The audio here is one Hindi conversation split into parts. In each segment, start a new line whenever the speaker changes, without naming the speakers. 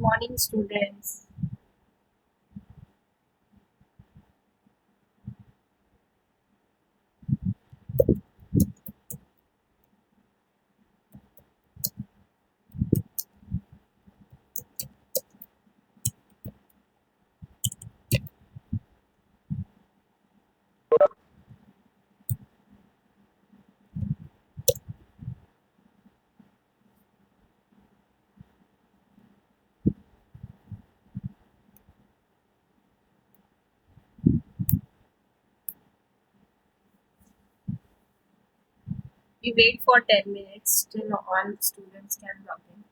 Morning, students. We wait for 10 minutes till all students can log in.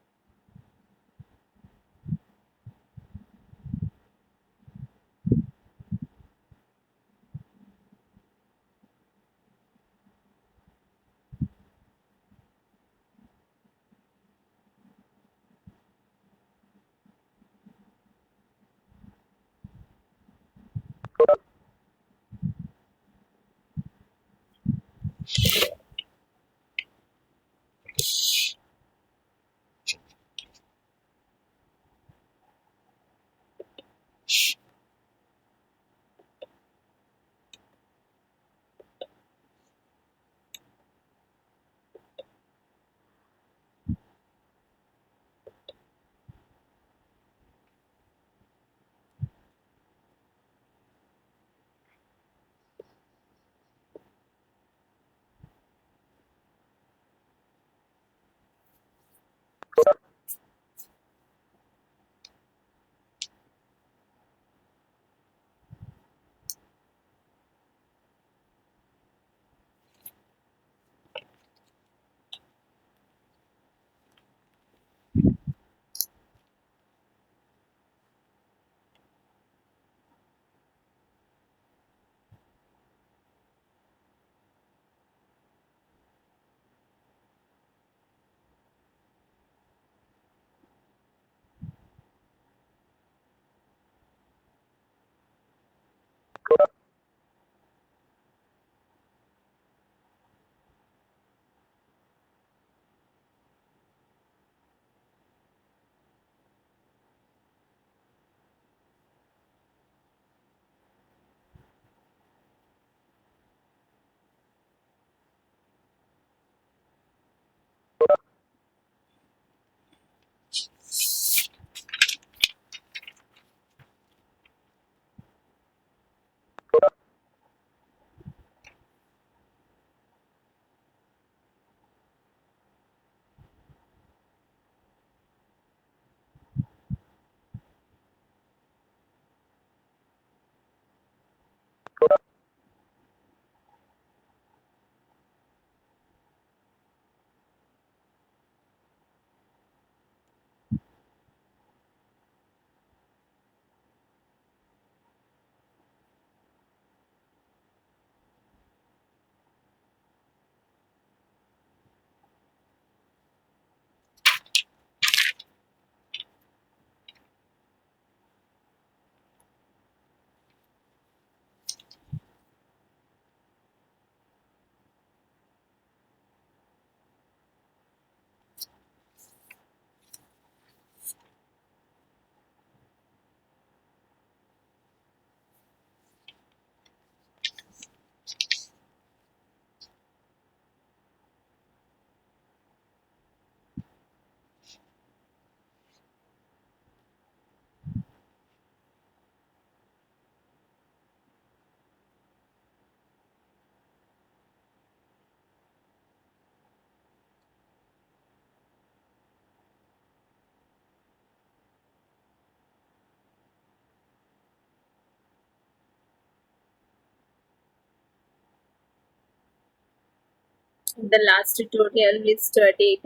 In the last tutorial, we studied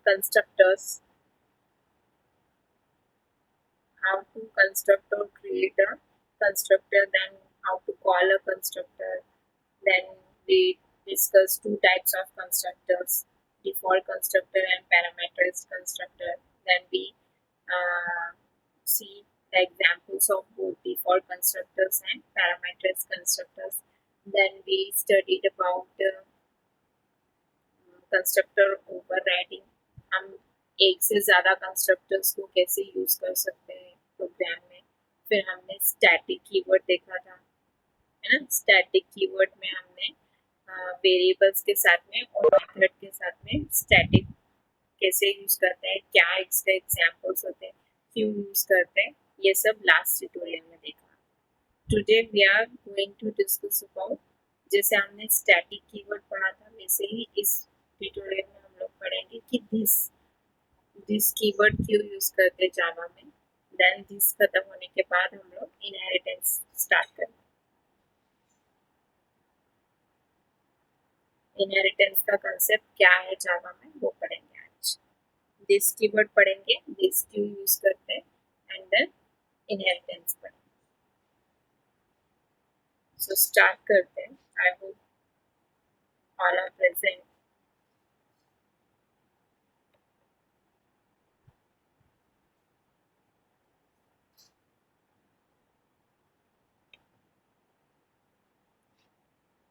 constructors, how to construct or create a constructor, then how to call a constructor. Then we discussed two types of constructors, default constructor and parameterized constructor. Then we see the examples of both default constructors and parameterized constructors. Then we studied about constructor overriding. Um, एक से ज़्यादा कंस्ट्रक्टर्स को कैसे यूज़ कर सकते हैं प्रोग्राम में। फिर हमने स्टैटिक कीवर्ड देखा था, है ना। स्टैटिक कीवर्ड में हमने वेरिएबल्स के साथ में और मेथड के साथ में स्टैटिक कैसे यूज़ करते हैं, क्या इसके एग्जाम्पल्स होते हैं, क्यों यूज़ करते हैं, ये सब लास्ट ट्यूटोरियल में देखा। Today we are going to discuss about, जैसे हमने स्टैटिक कीवर्ड पढ़ा था वैसे ही इस ट्यूटोरियल में हम लोग पढ़ेंगे कि दिस कीवर्ड क्यों यूज करते जावा में। देन दिस खत्म होने के बाद हम लोग इनहेरिटेंस स्टार्ट करेंगे। इनहेरिटेंस का कंसेप्ट क्या है जावा में वो पढ़ेंगे आज। दिस कीवर्ड पढ़ेंगे, दिस क्यों यूज करते हैं, एंड देन इनहेरिटेंस पढ़ेंगे। सो स्टार्ट करते हैं। I hope all are present.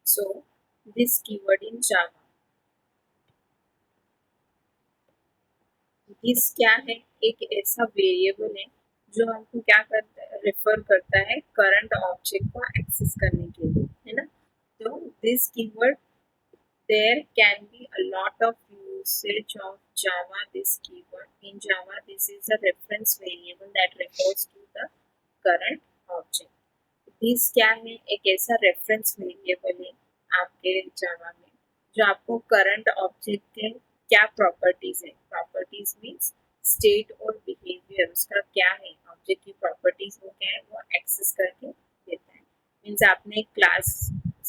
So this keyword in Java, this क्या है, एक ऐसा वेरिएबल है जो हमको क्या करता है, रेफर करता है करंट ऑब्जेक्ट को एक्सेस करने के लिए, है ना। तो this keyword, there can be a lot of usage of Java this keyword. In Java, this is a reference variable that refers to the current object. This क्या है, एक ऐसा रेफरेंस वेरिएबल है आपके जावा में जो आपको करंट ऑब्जेक्ट के क्या प्रॉपर्टीज है, प्रॉपर्टीज मीन्स स्टेट और बिहेवियर, उसका क्या है, ऑब्जेक्ट की प्रॉपर्टीज वो क्या है वो एक्सेस करके देता है। मीन्स आपने एक क्लास,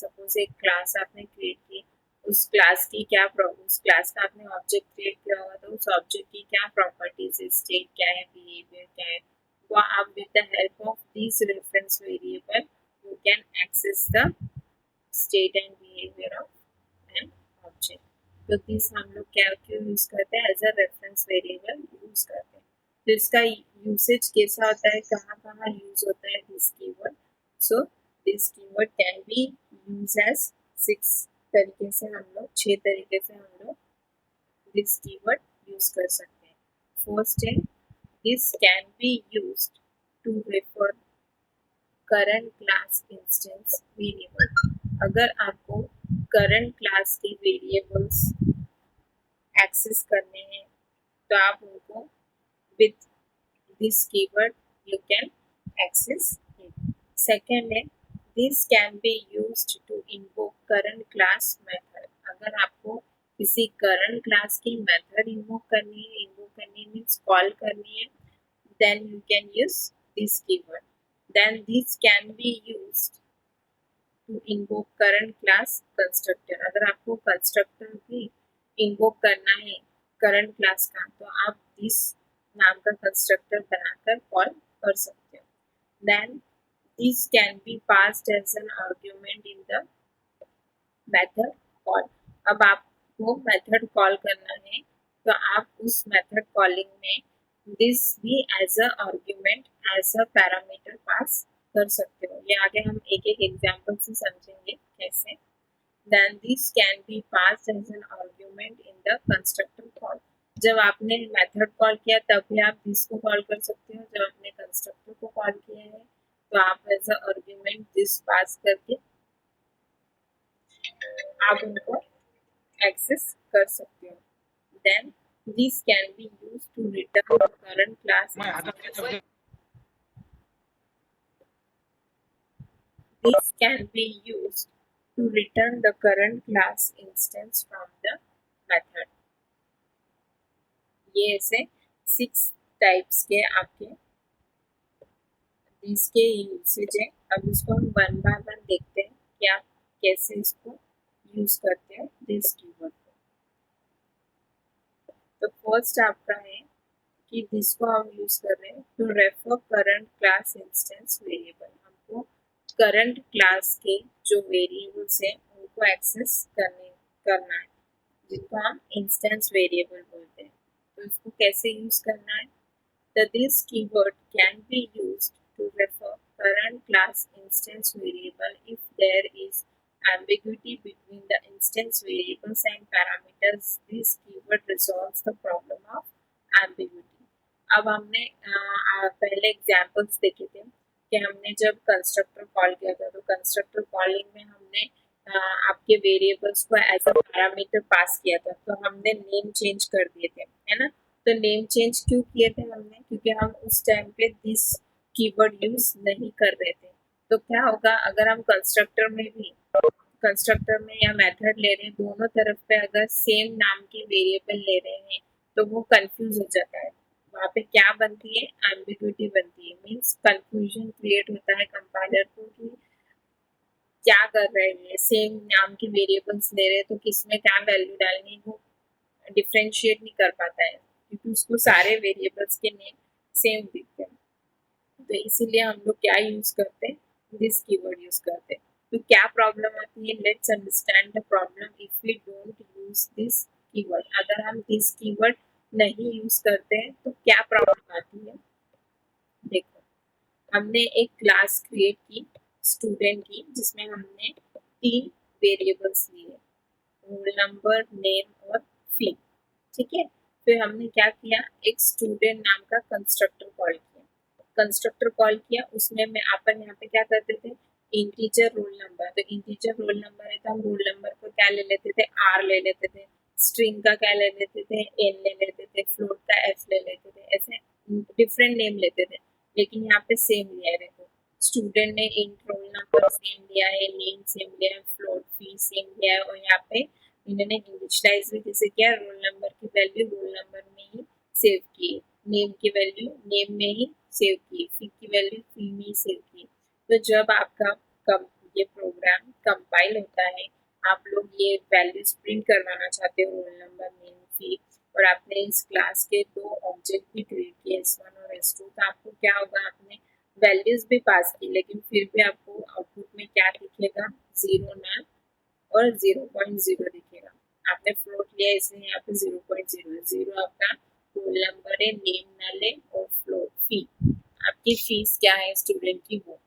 सपोज एक क्लास आपने क्रिएट की, उस क्लास की क्या उस क्लास का आपने ऑब्जेक्ट क्रिएट किया होगा तो उस ऑब्जेक्ट की क्या प्रॉपर्टीज है, स्टेट क्या है, बिहेवियर क्या है, वो आप with the help of these reference variable you can access the state and behavior of an object. तो दिस हम लोग क्या क्यों यूज करते हैं, as a reference variable use करते हैं। तो इसका यूसेज कैसा होता है, कहाँ कहाँ यूज होता है this keyword. So this keyword can be use as 6 तरीके से, हम लोग 6 तरीके से हम लोग दिस कीवर्ड यूज कर सकते हैं। फर्स्ट है, this can be used to refer current class instance variable। अगर आपको current class के variables एक्सेस करने हैं तो आप उनको with this keyword you can access it। Second है, this can be used to invoke current class method। अगर आपको किसी current class की method invoke करनी है means कॉल करनी है, then you can use this keyword। Then this can be used to invoke current class constructor। अगर आपको constructor भी invoke करना है current class का तो आप this नाम का constructor बनाकर कॉल कर सकते हो। Then this can be passed as an argument in the method call। अब आपको method call करना है तो आप उस method calling में this भी as a argument as a parameter pass कर सकते हो। ये आगे हम एक एक एग्जाम्पल से समझेंगे कैसे। Then this can be passed as an argument in the constructor call। जब आपने मेथड कॉल किया तब भी आप दिस को कॉल कर सकते हो, जब आपने कंस्ट्रक्टर को कॉल किया है तो आप एज अ आर्ग्यूमेंट दिस पास करके आप उनको एक्सेस कर सकते हो। Then this can be used to return the current class instance। This can be used to return the current class instance from the method। ये ऐसे 6 टाइप्स के आपके दिस के यूसेज है। अब इसको हम वन बाय वन देखते हैं कि आप कैसे इसको यूज करते हैं दिस कीवर्ड को। तो फर्स्ट आपका है कि दिस को हम यूज कर रहे हैं to refer current class instance variable. हमको करंट क्लास के जो वेरिएबल्स हैं उनको एक्सेस करना है, जिनको हम इंस्टेंस वेरिएबल बोलते हैं। तो इसको कैसे यूज करना है, तो this keyword can be used to refer current class instance variable if there is ambiguity between the instance variables and parameters। This keyword resolves the problem of अब हमने पहले एग्जाम्पल्स देखे थे कि हमने जब कंस्ट्रक्टर कॉल किया था, तो कंस्ट्रक्टर कॉलिंग में हमने आपके वेरिएबल्स को एज अ पैरामीटर पास किया था, तो हमने नेम चेंज कर दिए थे, है ना। तो नेम चेंज क्यों किए थे हमने, क्योंकि हम उस टाइम पे दिस कीवर्ड यूज नहीं कर रहे थे। तो क्या होगा, अगर हम कंस्ट्रक्टर में या मेथड ले रहे हैं, दोनों तरफ पे अगर सेम नाम की वेरिएबल ले रहे हैं तो वो कंफ्यूज हो जाता है। वहाँ पे क्या बनती है, एम्बिग्युइटी बनती है, मीन्स कंफ्यूजन क्रिएट होता है कंपाइलर को कि क्या कर रहे हैं, सेम नाम की वेरिएबल्स ले रहे हैं तो किसमें क्या वैल्यू डालनी है, वो डिफ्रेंशिएट नहीं कर पाता है क्योंकि उसको सारे वेरिएबल्स के नेम सेम दिखते हैं। तो इसीलिए हम लोग क्या यूज करते हैं, दिस कीवर्ड यूज करते हैं। तो क्या प्रॉब्लम आती है, let's understand the problem if we don't use this keyword. अगर हम दिस कीवर्ड नहीं यूज करते हैं तो क्या प्रॉब्लम आती है। देखो, हमने एक क्लास क्रिएट की स्टूडेंट की, जिसमें हमने 3 वेरिएबल्स लिए, रोल नंबर, नेम और फी। ठीक है, फिर हमने क्या किया, एक स्टूडेंट नाम का कंस्ट्रक्टर कॉल किया। उसमें मैं अपन यहाँ पे क्या करते थे, इंटीजर रोल नंबर, तो इंटीजर रोल नंबर है तो हम रोल नंबर को क्या ले लेते थे, आर ले लेते थे, स्ट्रिंग का क्या ले लेते थे, एन ले लेते थे, फ्लोट का एफ ले लेते थे, ऐसे डिफरेंट नेम लेते थे। लेकिन यहाँ पे सेम लिया है, देखो स्टूडेंट ने इंट रोल नंबर सेम लिया है, नेम सेम लिया है, फ्लोट फी सेम लिया है, और यहाँ पे इन्होंने इनिशियलाइज भी जैसे किया, रोल नंबर की वैल्यू रोल नंबर में ही सेव की, नेम की वैल्यू नेम में ही सेव की, फी की वैल्यू फी में ही सेव की। तो जब आपका ये प्रोग्राम कंपाइल होता है, आप लोग ये वैल्यूज प्रिंट करवाना चाहते हो, रोल नंबर, नेम, फी, और आपने इस क्लास के 2 ऑब्जेक्ट भी क्रिएट किए, S1 और S2, तो आपको क्या होगा, आपने वैल्यूज भी पास की, लेकिन फिर भी आपको आउटपुट में क्या दिखेगा, 0 नल और 0.0 दिखेगा। आपने फ्लोट लिया इसलिए यहाँ पे 0.0 है, 0 आपका रोल नंबर है, नेम नल है, और फ्लोट फी, आपकी फीस क्या है स्टूडेंट की, वो,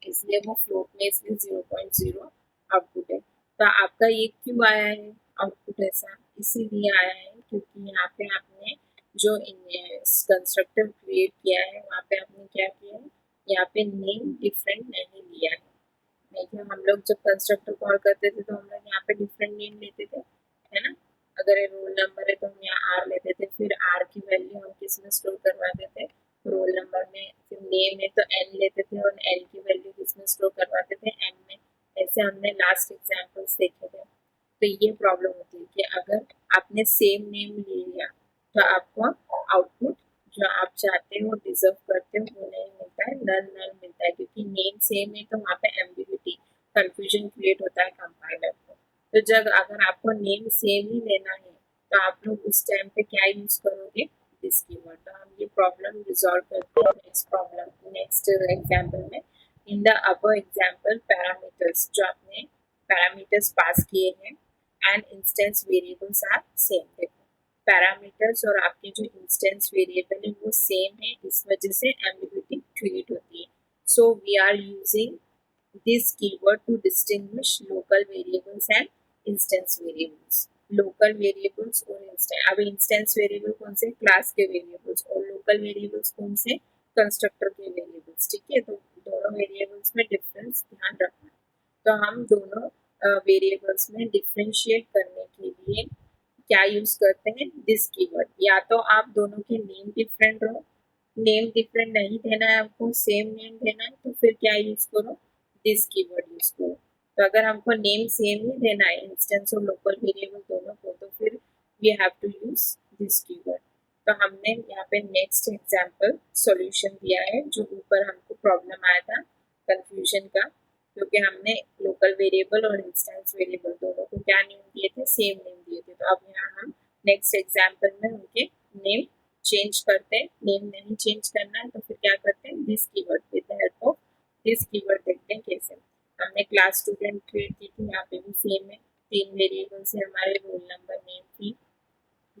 इसलिए वो फ्लोट में, इसलिए 0.0 आउटपुट है। तो आपका ये क्यों आया है आउटपुट ऐसा, इसीलिए आया है क्योंकि यहाँ पे आपने जो कंस्ट्रक्टर क्रिएट किया है, वहाँ पे आपने क्या किया है, यहाँ पे नेम डिफरेंट नहीं लिया है। नहीं, हम लोग जब कंस्ट्रक्टर कॉल करते थे तो हम लोग यहाँ पे डिफरेंट नेम लेते थे, है ना। अगर रोल नंबर है तो हम यहाँ आर लेते थे, फिर आर की वैल्यू हम किस में स्टोर करवाते थे, रोल नंबर में, फिर नेम है तो एन लेते थे और एन की वैल्यू किस में स्टोर करवाते थे, एम में। ऐसे हमने लास्ट एग्जाम्पल्स देखे थे। तो ये प्रॉब्लम होती है कि अगर आपने सेम नेम ले लिया तो आपको आउटपुट जो आप चाहते हो, डिजर्व करते हो, वो नहीं मिलता है, नल नल मिलता है, क्योंकि नेम सेम है तो वहाँ पे एम्बिग्यूटी, कंफ्यूजन क्रिएट होता है कंपाइलर को। तो जब अगर आपको नेम सेम ही लेना है तो आप लोग उस टाइम पे क्या यूज करोगे, दिस कीवर्ड। तो हम ये प्रॉब्लम रिजॉल्व करते हैं नेक्स्ट प्रॉब्लम, नेक्स्ट एग्जाम्पल में। In the above example, parameters, जो आपने पैरामीटर्स पास किए हैं and instance variables are same. देखो, पैरामीटर्स और आपके जो इंस्टेंस वेरिएबल है वो सेम है, इस वजह से एम्बिग्यूटी क्रिएट होती है। So we are using this keyword to distinguish local variables and instance variables. local variables और instance, अब instance variable कौन से, क्लास के variables, और local variables कौन से, कंस्ट्रक्टर के variables। ठीक है, तो दोनों variables में डिफरेंस ध्यान रखना। तो हम दोनों वेरिएबल्स में डिफ्रेंशिएट करने के लिए क्या यूज करते हैं, दिस कीवर्ड। या तो आप दोनों के नेम डिफरेंट हो, नेम डिफरेंट नहीं देना है आपको, सेम नेम देना है, तो फिर क्या यूज करो, दिस कीवर्ड यूज करो। तो अगर हमको नेम सेम ही देना है, इंस्टेंस और लोकल वेरिएबल दोनों को, तो फिर we have to use this keyword. तो हमने यहाँ पे नेक्स्ट एग्जांपल सॉल्यूशन दिया है, जो ऊपर हमको प्रॉब्लम आया था कंफ्यूजन का, क्योंकि हमने लोकल वेरिएबल और इंस्टेंस वेरिएबल दोनों को क्या नेम दिए थे, सेम नेम दिए थे। तो अब यहाँ हम नेक्स्ट एग्जांपल में उनके नेम चेंज करते हैं। नेम नहीं चेंज करना है तो फिर क्या करते हैं, this keyword, with the help of this keyword देखते हैं कैसे। हमने क्लास स्टूडेंट क्रिएट की थी, यहाँ पे भी सेम है, 3 वेरिएबल्स है हमारे, रोल नंबर, नेम, फी।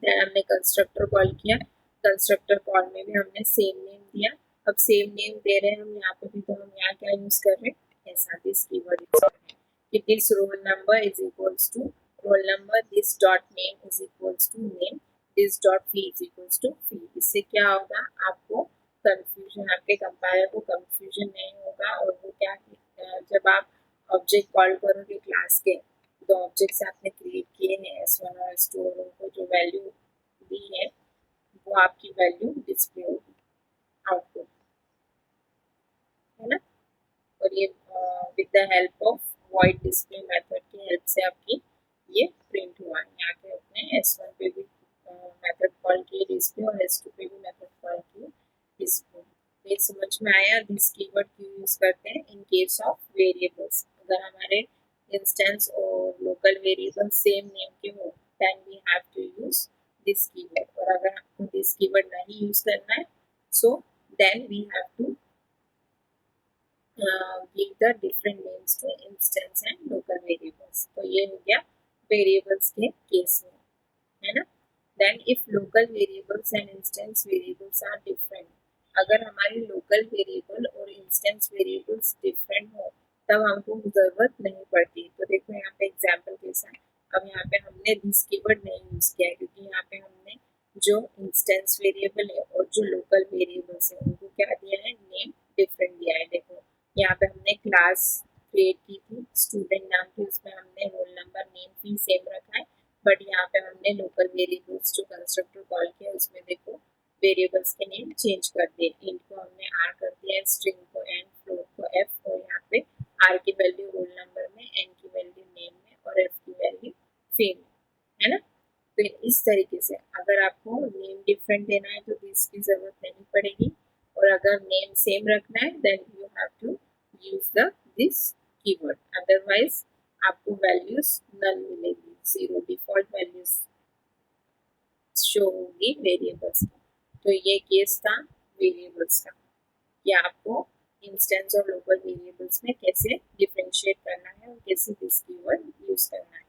देन हमने कंस्ट्रक्टर कॉल किया, कंस्ट्रक्टर कॉल में भी हमने सेम नेम दिया। अब सेम नेम दे रहे हैं हम यहाँ पे भी, तो हम यहाँ क्या यूज कर रहे हैं, ऐसा दिस कीवर्ड यूज कर रहे हैं कि this roll number is equals to roll number, this dot name is equals to name, this dot fee is equals to fee. इससे क्या होगा, आपको कंफ्यूजन, आपके कंपाइलर को कंफ्यूजन नहीं होगा। और वो क्या, जब आप ऑब्जेक्ट कॉल करोगे क्लास के, तो ऑब्जेक्ट्स आपने क्रिएट किए हैं S1 और S2 और उनको जो वैल्यू दी है वो आपकी वैल्यू डिस्प्ले होगी आउटपुट, है ना। और ये with the help of void display method की हेल्प से आपकी ये प्रिंट हुआ है। यहाँ पे अपने S1 पे भी मेथड कॉल किए डिस्प्ले और S2 पे भी मेथड कॉल किए डिस्प्ले। ये समझ में आया दिस कीवर्ड क्यों यूज करते हैं इन केस ऑफ वेरिएबल्स। अगर हमारे इंस्टेंस और लोकल वेरिएबल सेम नेम के हो then we have to use this keyword. और अगर आपको दिस कीवर्ड नहीं यूज करना है so then we have to give the different names to instance and local variables। तो ये हो गया वेरिएबल्स के केस में, है ना। Then if local variables and instance variables are different, अगर हमारे लोकल वेरिएबल और इंस्टेंस वेरिएबल्स डिफरेंट हो तब हमको जरूरत नहीं पड़ती। तो देखो यहाँ पे एग्जाम्पल कैसा है। अब यहाँ पे हमने दिस कीवर्ड नहीं यूज किया है क्योंकि यहाँ पे हमने जो इंस्टेंस वेरिएबल है और जो लोकल वेरिएबल्स है उनको क्या दिया है, नेम डिफरेंट दिया है। देखो यहाँ पे हमने क्लास क्रिएट की थी स्टूडेंट नाम की, उसमें हमने रोल नंबर नेम फी सेम रखा है। बट यहाँ पे हमने लोकल वेरिएबल्स जो कंस्ट्रक्टर कॉल किया उसमें देखो वेरिएबल्स के नेम चेंज कर दिए। इंट को हमने आर कर दिया, स्ट्रिंग को एन, फ्लोट को एफ, और यहाँ पे आर की वैल्यू रोल नंबर में, एन की वैल्यू नेम में और एफ की वैल्यू फी में, है ना। तो इस तरीके से अगर आपको नेम डिफरेंट देना है तो दिस की जरूरत नहीं पड़ेगी। और अगर नेम सेम रखना है then you have to use the this keyword, otherwise आपको वैल्यूज नल मिलेगी, जीरो डिफॉल्ट वैल्यूज शो होगी वेरिएबल्स की। तो ये केस था वेरिएबल्स का कि आपको इंस्टेंस और लोकल वेरिएबल्स में कैसे डिफरेंशिएट करना है और कैसे दिस कीवर्ड यूज करना है।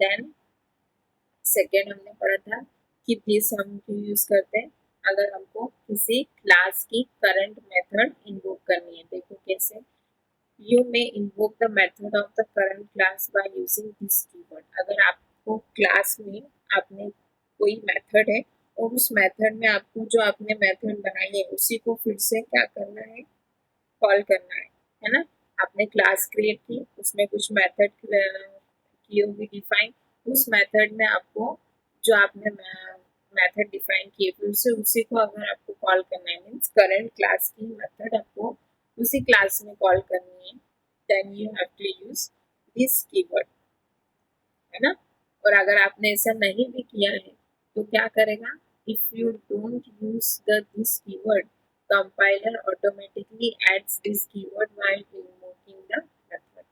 देन सेकेंड हमने पढ़ा था कि दिस हम क्यों यूज करते हैं, अगर हमको किसी क्लास की करंट मेथड इन्वोक करनी है। देखो कैसे, you may invoke the method of the current class by using this keyword. अगर आपको क्लास में आपने कोई मेथड है और उस मेथड में आपको जो आपने मेथड बनाई है उसी को फिर से क्या करना है, कॉल करना है ना। आपने क्लास क्रिएट की, उसमें कुछ मेथड की होगी डिफाइन, उस मेथड में आपको जो आपने मेथड डिफाइन किए फिर से उसी को अगर आपको कॉल करना है, मीन्स करंट क्लास की मेथड आपको उसी क्लास में कॉल करनी है, then you have to use this keyword, है ना। और अगर आपने ऐसा नहीं भी किया है तो क्या करेगा, if you don't use the this keyword compiler automatically adds this keyword while invoking the method।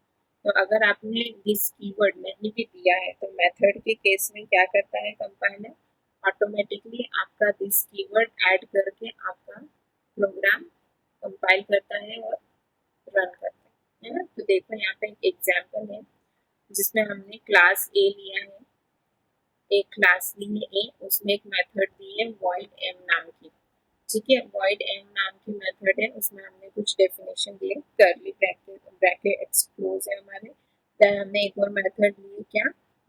तो अगर आपने this keyword नहीं भी दिया है तो मेथड के केस में क्या करता है कंपाइलर, ऑटोमेटिकली आपका this keyword ऐड करके आपका प्रोग्राम कंपाइल करता है और रन करता है ना। तो देखो यहाँ पे एक एग्जाम्पल है जिसमें हमने क्लास ए लिया है, एक क्लास ली है ए, उसमें एक मेथड दी है void m नाम की, ठीक है। void m नाम की मेथड है, उसमें हमने कुछ डेफिनेशन दिए, कर्ली ब्रैकेट एक्सक्लोज है हमारे। देन हमने एक और मेथड ली है क्या,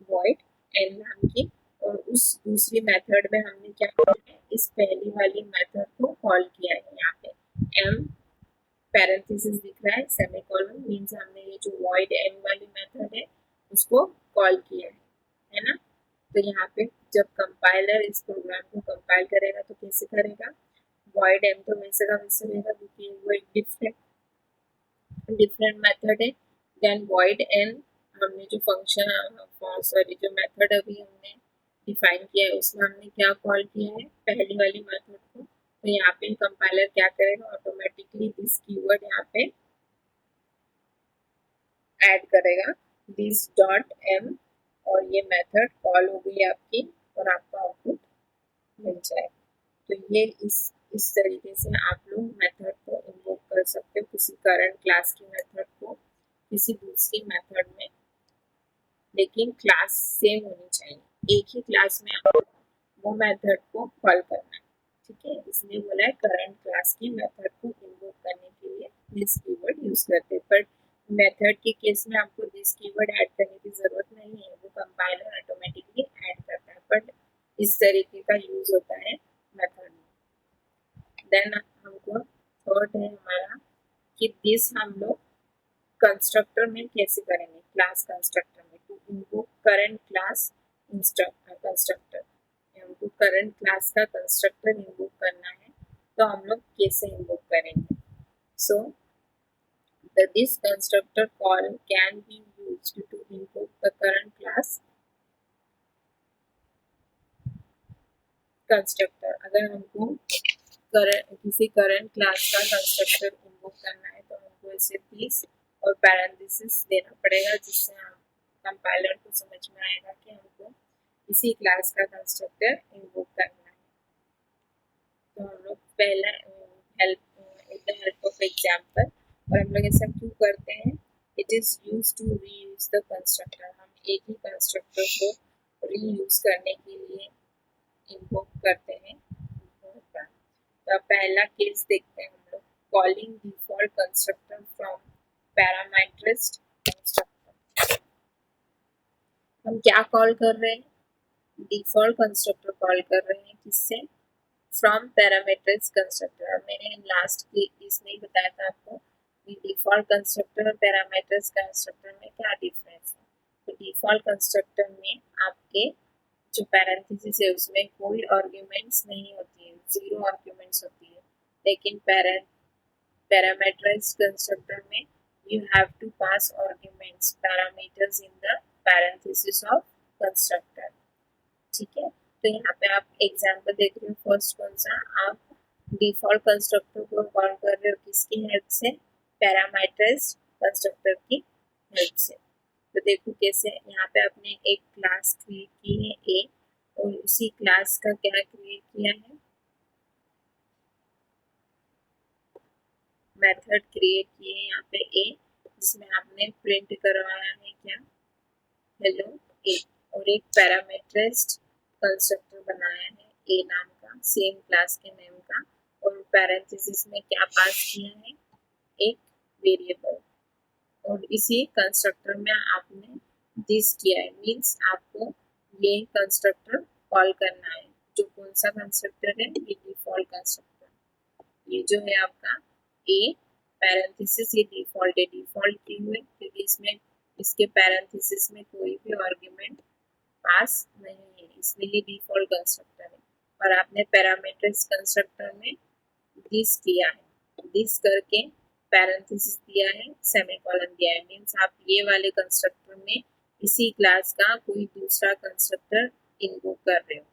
void n नाम की, और उस दूसरी मेथड में हमने क्या किया है, इस पहली वाली मेथड को कॉल किया है। यहाँ पे m पैरेंथेसिस दिख रहा है, सेमीकोलन, मींस हमने ये जो void m वाली मेथड है उसको कॉल किया है ना। तो यहाँ पे जब कंपाइलर इस प्रोग्राम को कंपाइल करेगा तो कैसे करेगा, void m तो वैसे का वैसे रहेगा क्योंकि वो एक डिफरेंट मेथड है। देन void n हमने जो फंक्शन सॉरी जो मेथड अभी हमने डिफाइन किया है उसमें हमने क्या कॉल किया है, पहली वाली मेथड को। तो यहाँ पे कंपाइलर क्या करेगा, ऑटोमेटिकली दिस कीवर्ड यहाँ पे ऐड करेगा दिस डॉट m, और ये मेथड कॉल हो गई आपकी और आपका आउटपुट मिल जाए। तो ये इस तरीके से आप लोग मेथड को इन्वोक कर सकते हो, किसी करंट क्लास की मेथड को किसी दूसरी मेथड में, लेकिन क्लास सेम होनी चाहिए, एक ही क्लास में आपको वो मेथड को कॉल करना है, ठीक है। इसलिए बोला है करंट क्लास की मेथड को इन्वोक करने के लिए दिस कीवर्ड यूज करते हैं। बट मेथड के केस में आपको दिस कीवर्ड ऐड करने की जरूरत नहीं है, वो कंपाइलर ऑटोमेटिकली ऐड करता है। बट इस तरीके का यूज होता है मेथड में। देन हमको थर्ड है हमारा कि दिस हम लोग कंस्ट्रक्टर में कैसे करेंगे, क्लास कंस्ट्रक्टर में to invoke current class constructor. हमको करंट क्लास का कंस्ट्रक्टर इनवोक करना है तो हम लोग कैसे इनवोक करेंगे। So this constructor call can be used to invoke the current class constructor. अगर हमको किसी करंट क्लास का कंस्ट्रक्टर इन्वोक करना है तो हमको इसे दिस और पैरेंथेसिस देना पड़ेगा, जिससे हम कंपाइलर को समझ में आएगा कि हमको इसी क्लास का कंस्ट्रक्टर इन्वोक करना है। तो हम लोग पहला हेल्प ऑफ एग्जाम्पल, और हम लोग ऐसा क्यों करते हैं, it is use to reuse the constructor. हम एक ही कंस्ट्रक्टर को रीयूज करने के लिए इन्वोक करते हैं। तो पहला केस देखते हैं हम लोग, calling default constructor from parameterized constructor. हम क्या कॉल कर रहे हैं, डिफॉल्ट कंस्ट्रक्टर कॉल कर रहे हैं, किससे, फ्रॉम पैरामीटराइज्ड कंस्ट्रक्टर। मैंने लास्ट की इसमें ही बताया था आपको कि डिफॉल्ट कंस्ट्रक्टर और पैरामीटराइज्ड कंस्ट्रक्टर में क्या डिफरेंस है। तो डिफॉल्ट कंस्ट्रक्टर में आपके जो पैरेंथेसिस है उसमें कोई आर्ग्यूमेंट्स नहीं होती है, जीरो आर्ग्यूमेंट्स होती है। लेकिन पैरामीटराइज्ड कंस्ट्रक्टर में you have to pass arguments parameters in the parenthesis of constructor। ठीक है, तो यहाँ पे आप एग्जांपल देख रहे हो, फर्स्ट कौन सा, आप डिफॉल्ट कंस्ट्रक्टर को कॉल कर रहे हो किसकी हेल्प से, पैरामीटराइज्ड कंस्ट्रक्टर की हेल्प से। तो देखो कैसे, यहाँ पे आपने एक क्लास क्रिएट की है ए, और उसी क्लास का क्या क्रिएट किया है, मेथड क्रिएट किए हैं यहाँ पे ए, जिसमें आपने प्रिंट करवाया है क्या, हेलो ए, और एक पैरामीटराइज्ड कंस्ट्रक्टर बनाया है ए नाम का, सेम क्लास के नेम का, और पैरेंथेसिस में क्या पास किया है, एक वेरिएबल। और इसी कंस्ट्रक्टर में आपने दिस किया है, मीन्स आपको ये कंस्ट्रक्टर कॉल करना है। जो कौन सा कंस्ट्रक्टर है, ये डिफॉल्ट कंस्ट्रक्टर। ये जो है आपका ए पैरेंथेसिस, ये डिफॉल्ट है। डिफॉल्ट क्यों है, क्योंकि इसमें इसके पैरेंथेसिस में कोई भी आर्गुमेंट पास नहीं है, इसलिए ये डिफॉल्ट कंस्ट्रक्टर है। और आपने पैरामीटर्स कंस्ट्रक्टर में दिस किया है, दिस करके पैरेंथेसिस दिया है, सेमीकोलन दिया है, मींस आप ये वाले कंस्ट्रक्टर में इसी क्लास का कोई दूसरा कंस्ट्रक्टर इन्वोक कर रहे हो।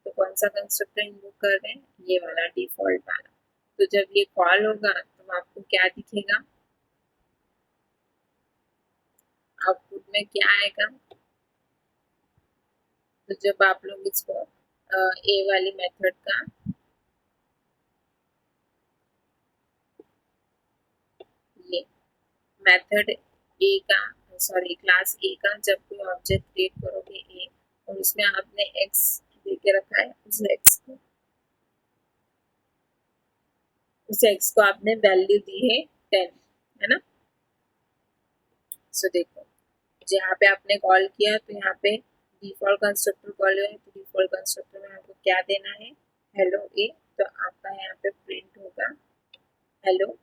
तो कौन सा कंस्ट्रक्टर इन्वोक कर रहे हैं, ये वाला डिफॉल्ट वाला। तो जब ये कॉल होगा तो आपको क्या दिखेगा, आउटपुट में क्या आएगा। तो जब आप लोग इसको ए वाली मेथड का ये मेथड ए का, सॉरी क्लास ए का जब कोई ऑब्जेक्ट क्रिएट करोगे ए, और उसमें आपने एक्स देके रखा है, उस एक्स को आपने वैल्यू दी है 10, है ना। सो देखो जहाँ पे आपने कॉल किया तो यहाँ पे डिफॉल्ट कंस्ट्रक्टर कॉल है, तो डिफॉल्ट कंस्ट्रक्टर में आपको क्या देना है, हेलो ए। तो आपका यहाँ पे प्रिंट होगा हेलो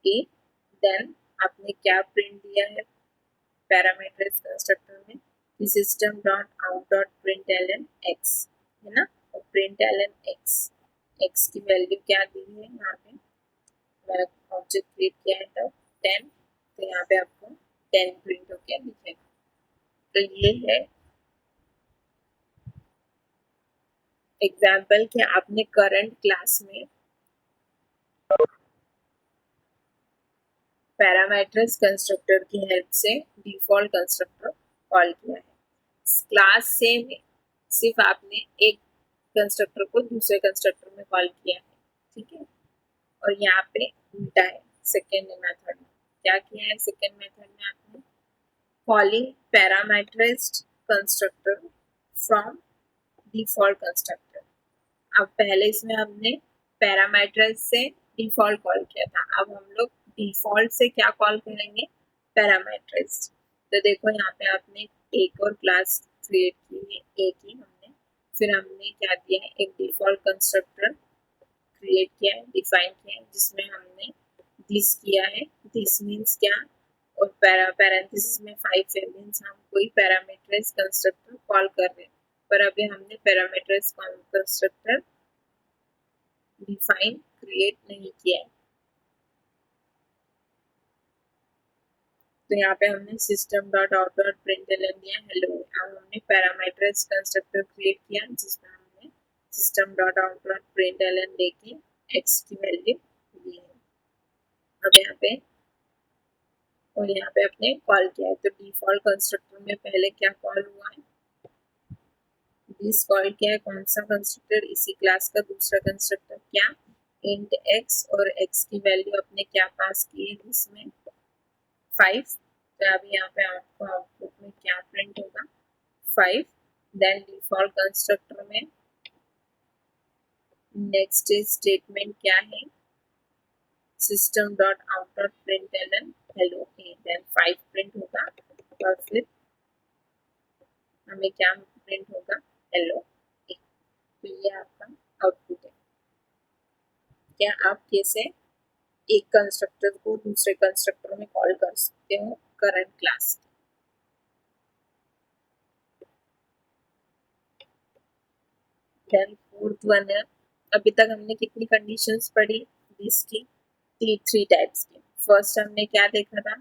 ए। देन आपने क्या प्रिंट दिया है पैरामीटर्स कंस्ट्रक्टर में, कि system dot out dot print L N X, है ना। और print L N X, X की वैल्यू क्या दी है यहाँ पे, मैंने ऑब्जेक्ट क्रिएट किया है तब 10, तो यहाँ पे आपको 10 प्रिंट होकर दिखेगा। तो ये है एग्जाम्पल कि आपने करंट क्लास में पैरामीटर्स कंस्ट्रक्टर की हेल्प से डिफॉल्ट कंस्ट्रक्टर कॉल किया है। क्लास सेम है, सिर्फ आपने एक कंस्ट्रक्टर को दूसरे कंस्ट्रक्टर में कॉल किया है, ठीक है। और यहाँ पे उल्टा है, सेकेंड मेथड में क्या किया है, सेकेंड मेथड में आपने calling parameterized constructor from default constructor. अब पहले इसमें हमने पैरामीटराइज से डिफॉल्ट कॉल किया था, अब हम लोग डिफॉल्ट से क्या कॉल करेंगे, पैरामीटराइज्ड। तो देखो यहाँ पे आपने एक और क्लास क्रिएट की है ए की हमने, फिर हमने क्या दिया है, एक डिफॉल्ट कंस्ट्रक्टर क्रिएट किया है, डिफाइन किया है, जिसमें हमने दिस किया है। दिस मीन्स क्या, और पैरेंथेसिस में 5 है मीन्स हम कोई पैरामीटराइज कंस्ट्रक्टर कॉल कर रहे हैं, पर अभी हमने पैरामीटराइज कंस्ट्रक्टर डिफाइन क्रिएट नहीं किया है। तो यहाँ पे हमने system dot out dot println दिया हेलो। अब हमने पैरामीटराइज कंस्ट्रक्टर क्रिएट किया जिसमें हमने system dot out dot println लेके एक्स की वैल्यू दी है। अब यहाँ पे और यहाँ पे अपने कॉल किया है, तो डिफॉल्ट कंस्ट्रक्टर में पहले क्या कॉल हुआ है, दिस कॉल किया है। कौन सा कंस्ट्रक्टर, इसी क्लास का दूसरा कंस्ट्रक्टर, क्या, इंट एक्स, और एक्स की वैल्यू अपने क्या पास की है इसमें 5। तो अभी यहाँ पे आपको आउटपुट में क्या प्रिंट होगा, 5। देन डिफॉल्ट कंस्ट्रक्टर में नेक्स्ट स्टेटमेंट क्या है, system dot out dot println hello a, then 5 print होगा, और फिर हमें क्या प्रिंट होगा, हेलो ए। तो ये आपका आउटपुट है। क्या आप कैसे एक कंस्ट्रक्टर को दूसरे कंस्ट्रक्टर में कॉल कर सकते हो current class. Then fourth one है, अभी तक हमने कितनी कंडीशंस पढ़ी, इसकी थ्री टाइप्स की। फर्स्ट हमने क्या देखा था,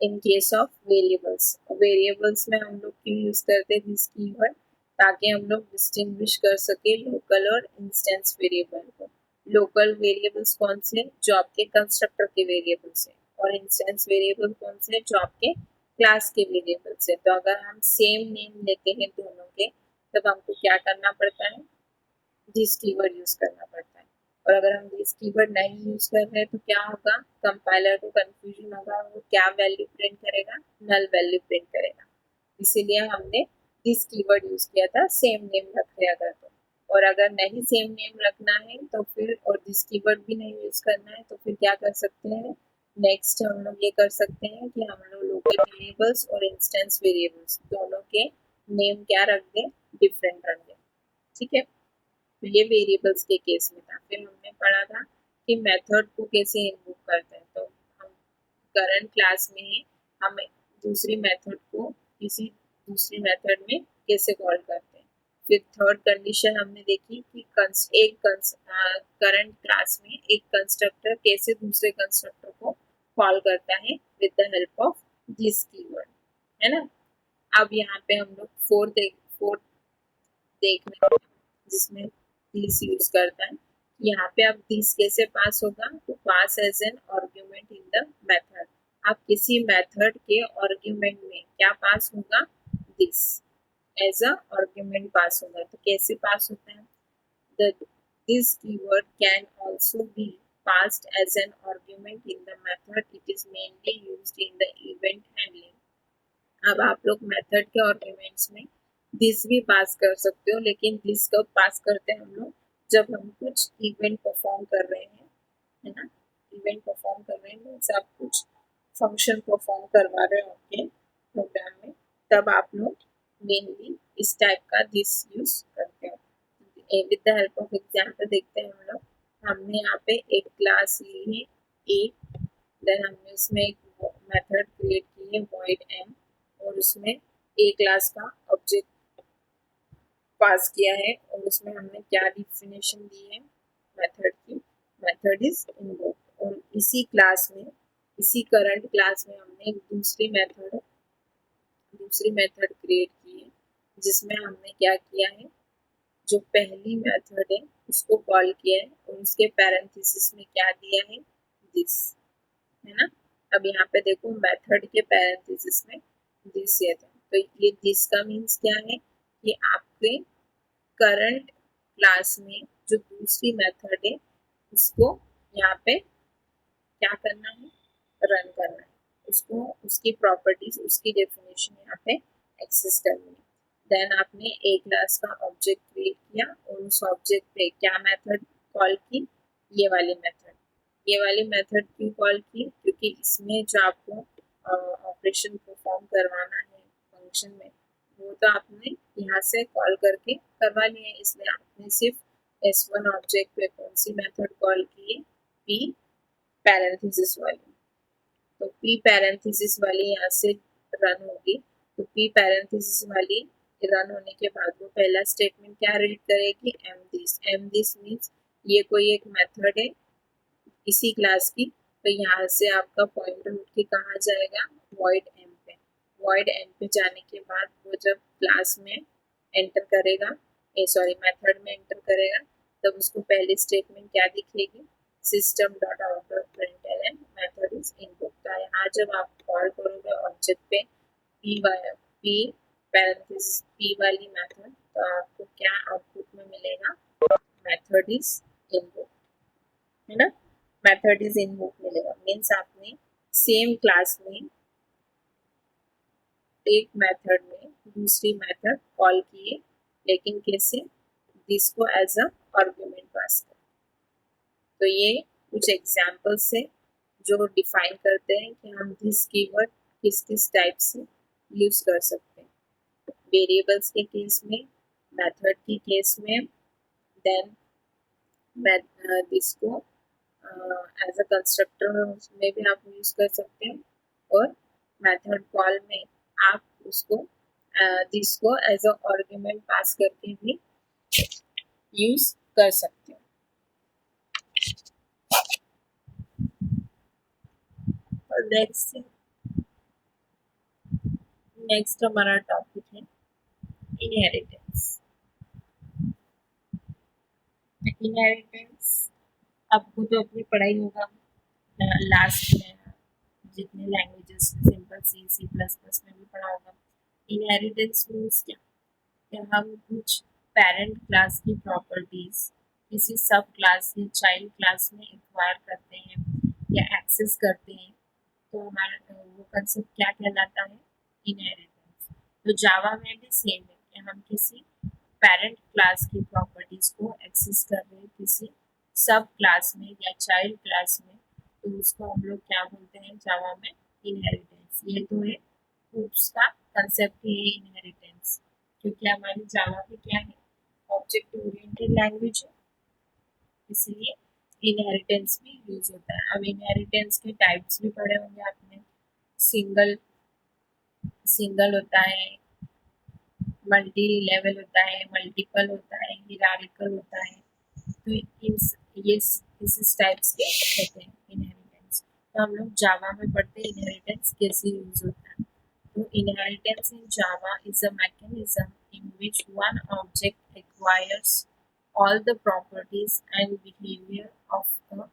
in case of variables, variables में हम लोग क्यों यूज करते हैं दिस कीवर्ड, ताकि हम लोग डिस्टिंग्विश कर सके लोकल और इंस्टेंस वेरिएबल को। लोकल वेरिएबल्स कौन से, जो आपके कंस्ट्रक्टर के वेरिएबल्स है, और इंस्टेंस वेरिएबल कौन से, जो आपके क्लास के वेरिएबल्स है। तो अगर हम सेम नेम लेते हैं दोनों के, तब हमको क्या करना पड़ता है, दिस कीवर्ड यूज करना पड़ता है। और अगर हम दिस कीवर्ड नहीं यूज कर रहे हैं तो क्या होगा, कंपाइलर को कंफ्यूजन होगा, वो क्या वैल्यू प्रिंट करेगा, नल वैल्यू प्रिंट करेगा। इसीलिए हमने दिस कीवर्ड यूज किया था, सेम नेम रख रहे अगर तो। और अगर नहीं सेम नेम रखना है तो फिर, और दिस कीवर्ड भी नहीं यूज करना है, तो फिर क्या कर सकते हैं, नेक्स्ट हम लोग ये कर सकते हैं कि हम लोग लोकल वेरिएबल्स और इंस्टेंस वेरिएबल्स दोनों के नेम क्या रख दें, डिफरेंट रख दें। ठीक है, तो ये वेरिएबल्स के केस में था। फिर हमने पढ़ा था कि मेथड को कैसे इन्वोक करते हैं। तो हम करंट क्लास में ही हम दूसरी मेथड को किसी दूसरी मेथड में कैसे कॉल करते हैं। फिर थर्ड कंडीशन हमने देखी कि एक करंट क्लास में एक कंस्ट्रक्टर कैसे दूसरे कंस्ट्रक्टर को कॉल करता है with the help of this keyword, है ना। अब यहाँ पे हम लोग फोर्थ देख रहे हैं जिसमें दिस यूज करता है। यहाँ पे अब दिस कैसे पास होगा, तो pass as an argument in the method. आप किसी मेथड के आर्ग्यूमेंट में क्या पास होगा, this as a argument pass होगा। तो कैसे पास होता है, the this keyword can also be passed as an argument in the method. It is mainly used in the event handling. अब आप लोग मेथड के आर्ग्यूमेंट्स में दिस भी पास कर सकते हो, लेकिन दिस कब पास करते हैं हम लोग, जब हम कुछ इवेंट परफॉर्म कर रहे हैं, है ना। इवेंट परफॉर्म कर रहे हैं मीन्स आप कुछ फंक्शन परफॉर्म करवा रहे हो आपके प्रोग्राम में, तब आप लोग मेनली इस टाइप का दिस यूज करते हो। With the help of example देखते हैं हम लोग। हमने यहाँ पे एक क्लास ली है ए, देन हमने उसमें एक मेथड क्रिएट की है void m, और उसमें ए क्लास का ऑब्जेक्ट पास किया है, और उसमें हमने क्या डिफिनेशन दी है मेथड की, मेथड इज इन्वोक्ड। और इसी क्लास में, इसी करंट क्लास में हमने एक दूसरी मेथड क्रिएट की है, जिसमें हमने क्या किया है, जो पहली मेथड है उसको कॉल किया है, और उसके पैरेंथेसिस में क्या दिया है, दिस, है ना। अब यहाँ पे देखो मेथड के पैरेंथेसिस में दिस ये था, तो ये दिस का मीन्स क्या है, कि आपके करंट क्लास में जो दूसरी मेथड है उसको यहाँ पे क्या करना है, रन करना है, उसको उसकी प्रॉपर्टीज, उसकी डेफिनेशन यहाँ पे एक्सेस करनी है। देन आपने ए क्लास का ऑब्जेक्ट क्रिएट किया, और उस ऑब्जेक्ट पे क्या मेथड कॉल की, ये वाली मेथड। ये वाली मेथड क्यों कॉल की, क्योंकि इसमें जो आपको ऑपरेशन परफॉर्म करवाना है फंक्शन में, वो तो आपने यहाँ से कॉल करके करवा लिया है, इसलिए आपने सिर्फ S1 ऑब्जेक्ट पे कौन सी मेथड कॉल की है, पी पैरेंथेसिस वाली। तो पी पैरेंथेसिस वाली यहाँ से रन होगी। तो पी पैरेंथेसिस वाली रन होने के बाद वो पहला स्टेटमेंट क्या रीड करेगी, एम दिस मीन्स ये कोई एक मेथड है इसी क्लास की। तो यहाँ से आपका पॉइंटर उठ के कहाँ जाएगा, वॉइड एम पे। वॉइड एम पे जाने के बाद वो जब क्लास में एंटर करेगा, सॉरी मेथड में एंटर करेगा, तब उसको पहली स्टेटमेंट क्या दिखेगी, system dot out dot println method is input. तो यहाँ जब आप कॉल करोगे ऑब्जेक्ट पे पी पैरेंथेसिस पी वाली मेथड, तो आपको क्या आउटपुट में मिलेगा, मेथड इज इनपुट, है ना। मेथड इज इनवोक मिलेगा, मीन्स आपने सेम क्लास में एक मेथड में दूसरी मेथड कॉल किए, लेकिन कैसे, दिस को एज अ आर्गुमेंट पास कर। तो ये कुछ एग्जांपल्स है जो डिफाइन करते हैं कि हम दिस कीवर्ड किस किस टाइप से यूज कर सकते हैं, वेरिएबल्स के केस में, मेथड के केस में, देन दिस को एज अ कंस्ट्रक्टर में भी आप यूज कर सकते हैं, और मेथड कॉल में आप उसको दिस को एज अ आर्गुमेंट पास करके भी यूज कर सकते हैं। और नेक्स्ट हमारा टॉपिक है इनहेरिटेंस। इनहेरिटेंस आपको तो अपनी पढ़ाई होगा लास्ट में, जितने languages simple C plus plus में भी पढ़ा होगा। इनहेरिटेंस मीन्स क्या, कि हम कुछ पेरेंट क्लास की प्रॉपर्टीज किसी सब क्लास या चाइल्ड क्लास में एक्वायर करते हैं या एक्सेस करते हैं, तो हमारा वो कंसेप्ट क्या कहलाता है, इनहेरिटेंस। तो जावा में भी सेम है कि हम किसी पेरेंट क्लास की प्रॉपर्टीज को एक्सेस कर रहे हैं किसी सब क्लास में या चाइल्ड क्लास में, तो उसको हम लोग क्या बोलते हैं जावा में, इनहेरिटेंस। ये तो है उसका कंसेप्ट है इनहेरिटेंस, क्योंकि हमारी जावा भी क्या है, ऑब्जेक्ट ओरिएंटेड लैंग्वेज है, इसलिए इनहेरिटेंस भी यूज होता है। अब इनहेरिटेंस के टाइप्स भी पढ़े होंगे आपने, सिंगल सिंगल होता है, मल्टी लेवल होता है, मल्टीपल होता है, हिरारिकल होता है। तो ये इस टाइप्स के होते हैं इनहेरिटेंस। तो हम लोग जावा में पढ़ते हैं इनहेरिटेंस कैसे यूज होता है। तो inheritance in Java is a mechanism in which one object acquires all the properties and behavior of the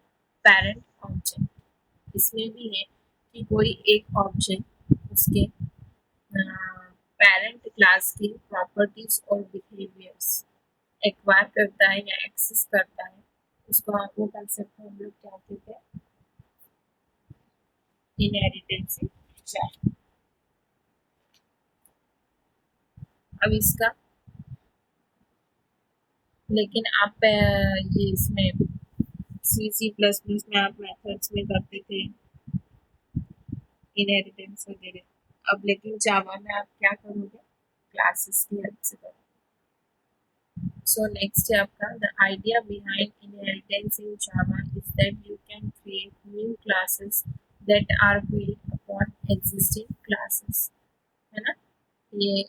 parent object। इसमें भी है कि कोई एक ऑब्जेक्ट उसके पेरेंट क्लास की प्रॉपर्टीज और बिहेवियर्स एक्वायर करता है या एक्सेस करता है, उसको वो कंसेप्ट हम लोग क्या कहते हैं, इनहेरिटेंस इन जावा। अब इसका लेकिन आप ये इसमें सी प्लस प्लस में आप मेथड्स में करते थे इनहेरिटेंस वगैरह। अब लेकिन जावा में आप क्या करोगे, क्लासेस की हेल्प से करोगे। सो नेक्स्ट है आपका, the idea behind inheritance in Java is that you can create new classes that are built upon existing classes, है ना। ये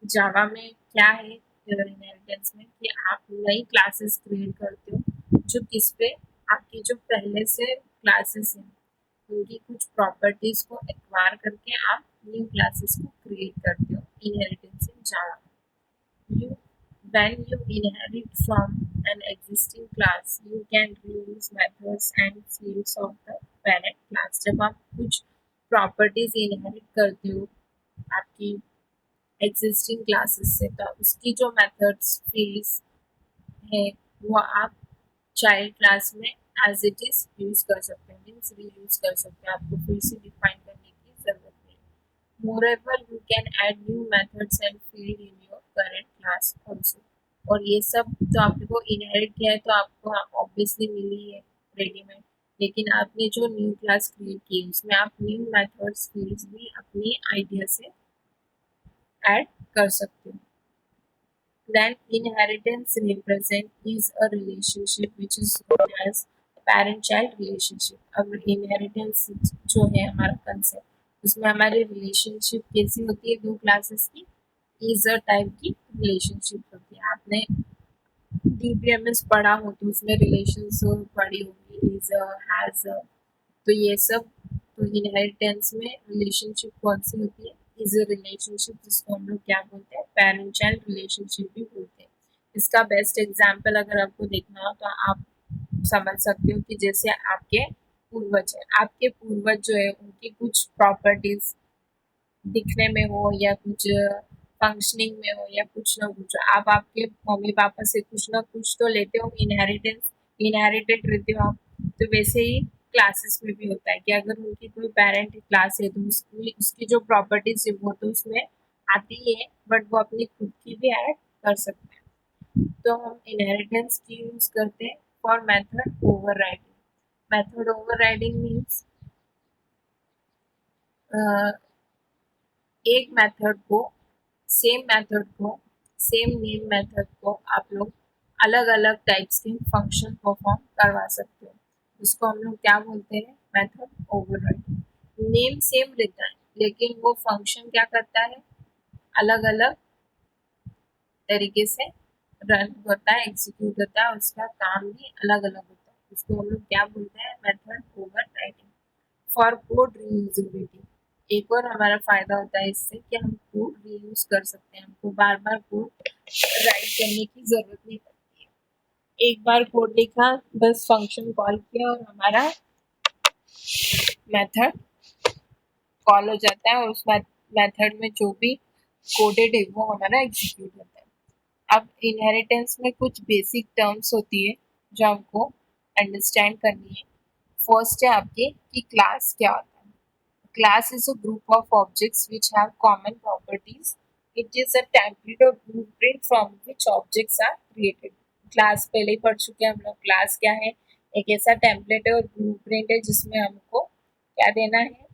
जावा में क्या है इनहेरिटेंस में, कि आप नई क्लासेस क्रिएट करते हो जो किस पे, आपकी जो पहले से क्लासेस हैं उनकी कुछ प्रॉपर्टीज को एक्वायर करके आप न्यू क्लासेस को क्रिएट करते हो inheritance in Java. you when you inherit from an existing class you can reuse methods and fields of the parent class। जब आप कुछ प्रॉपर्टीज इनहेरिट करते हो आपकी एग्जिस्टिंग क्लासेस से, तो उसकी जो मेथड्स फील्ड्स है वो आप चाइल्ड क्लास में एज इट इज यूज कर सकते हैं, मीन्स रीयूज कर सकते हैं, आपको फिर से डिफाइन करने की जरूरत नहीं। Moreover you can add new methods and field in your current class also. और ये सब जो आपको इनहेरिट किया है तो आपको ऑब्वियसली मिली है रेडीमेड, लेकिन आपने जो न्यू क्लास क्रिएट की उसमें आप न्यू मेथड्स फील्ड्स भी अपनी आइडिया से ऐड कर सकते हो। Then inheritance represent is a relationship which is known as parent-child relationship. अब inheritance जो है हमारा concept, उसमें हमारी relationship कैसी होती है दो classes की, is a type की relationship होती है। आपने DBMS पढ़ा हो तो उसमें relations पढ़ी होगी, is a, has a, तो ये सब तो इनहेरिटेंस में रिलेशनशिप कौन सी होती है, इज अ रिलेशनशिप जिसको हम लोग क्या बोलते हैं, पेरेंट चाइल्ड रिलेशनशिप भी बोलते हैं। इसका बेस्ट एग्जांपल अगर आपको देखना हो तो आप समझ सकते हो कि जैसे आपके पूर्वज है, आपके पूर्वज जो है उनकी कुछ प्रॉपर्टीज दिखने में हो या कुछ फंक्शनिंग में हो या कुछ ना कुछ, आप आपके मम्मी पापा से कुछ ना कुछ तो लेते हो, इनहेरिटेड रहते हो आप। तो वैसे ही क्लासेस में भी होता है कि अगर उनकी कोई पेरेंट क्लास है तो उसकी जो प्रॉपर्टीज है वो तो उसमें आती ही है, बट वो अपनी खुद की भी ऐड कर सकते हैं। तो हम इनहेरिटेंस की यूज करते हैं for method overriding. Method overriding means एक मेथड को सेम नेम मेथड को आप लोग अलग अलग टाइप्स के फंक्शन परफॉर्म करवा सकते हो। उसको हम लोग क्या बोलते हैं, मेथड ओवरराइडिंग। नेम सेम रहता है लेकिन वो फंक्शन क्या करता है, अलग अलग तरीके से रन होता है, एग्जीक्यूट होता है, उसका काम भी अलग अलग होता है। उसको हम लोग क्या बोलते हैं, method overriding. For code reusability, एक और हमारा फायदा होता है इससे कि हम कोड रीयूज कर सकते हैं, हमको बार बार कोड राइट करने की जरूरत नहीं पड़ती है। एक बार कोड लिखा, बस फंक्शन कॉल किया और हमारा मेथड कॉल हो जाता है और उस मेथड में जो भी कोडेड है वो हमारा एग्जीक्यूट होता है। अब इनहेरिटेंस में कुछ बेसिक टर्म्स होती है जो हमको अंडरस्टैंड करनी है। फर्स्ट है आपके कि क्लास क्या होता है। Class is a group of objects which have common properties. It is a template or blueprint from which objects are created. Class पहले ही पढ़ चुके हैं हम लोग। क्लास क्या है, एक ऐसा टेम्पलेट है और ब्लूप्रिंट है जिसमें हमको क्या देना है,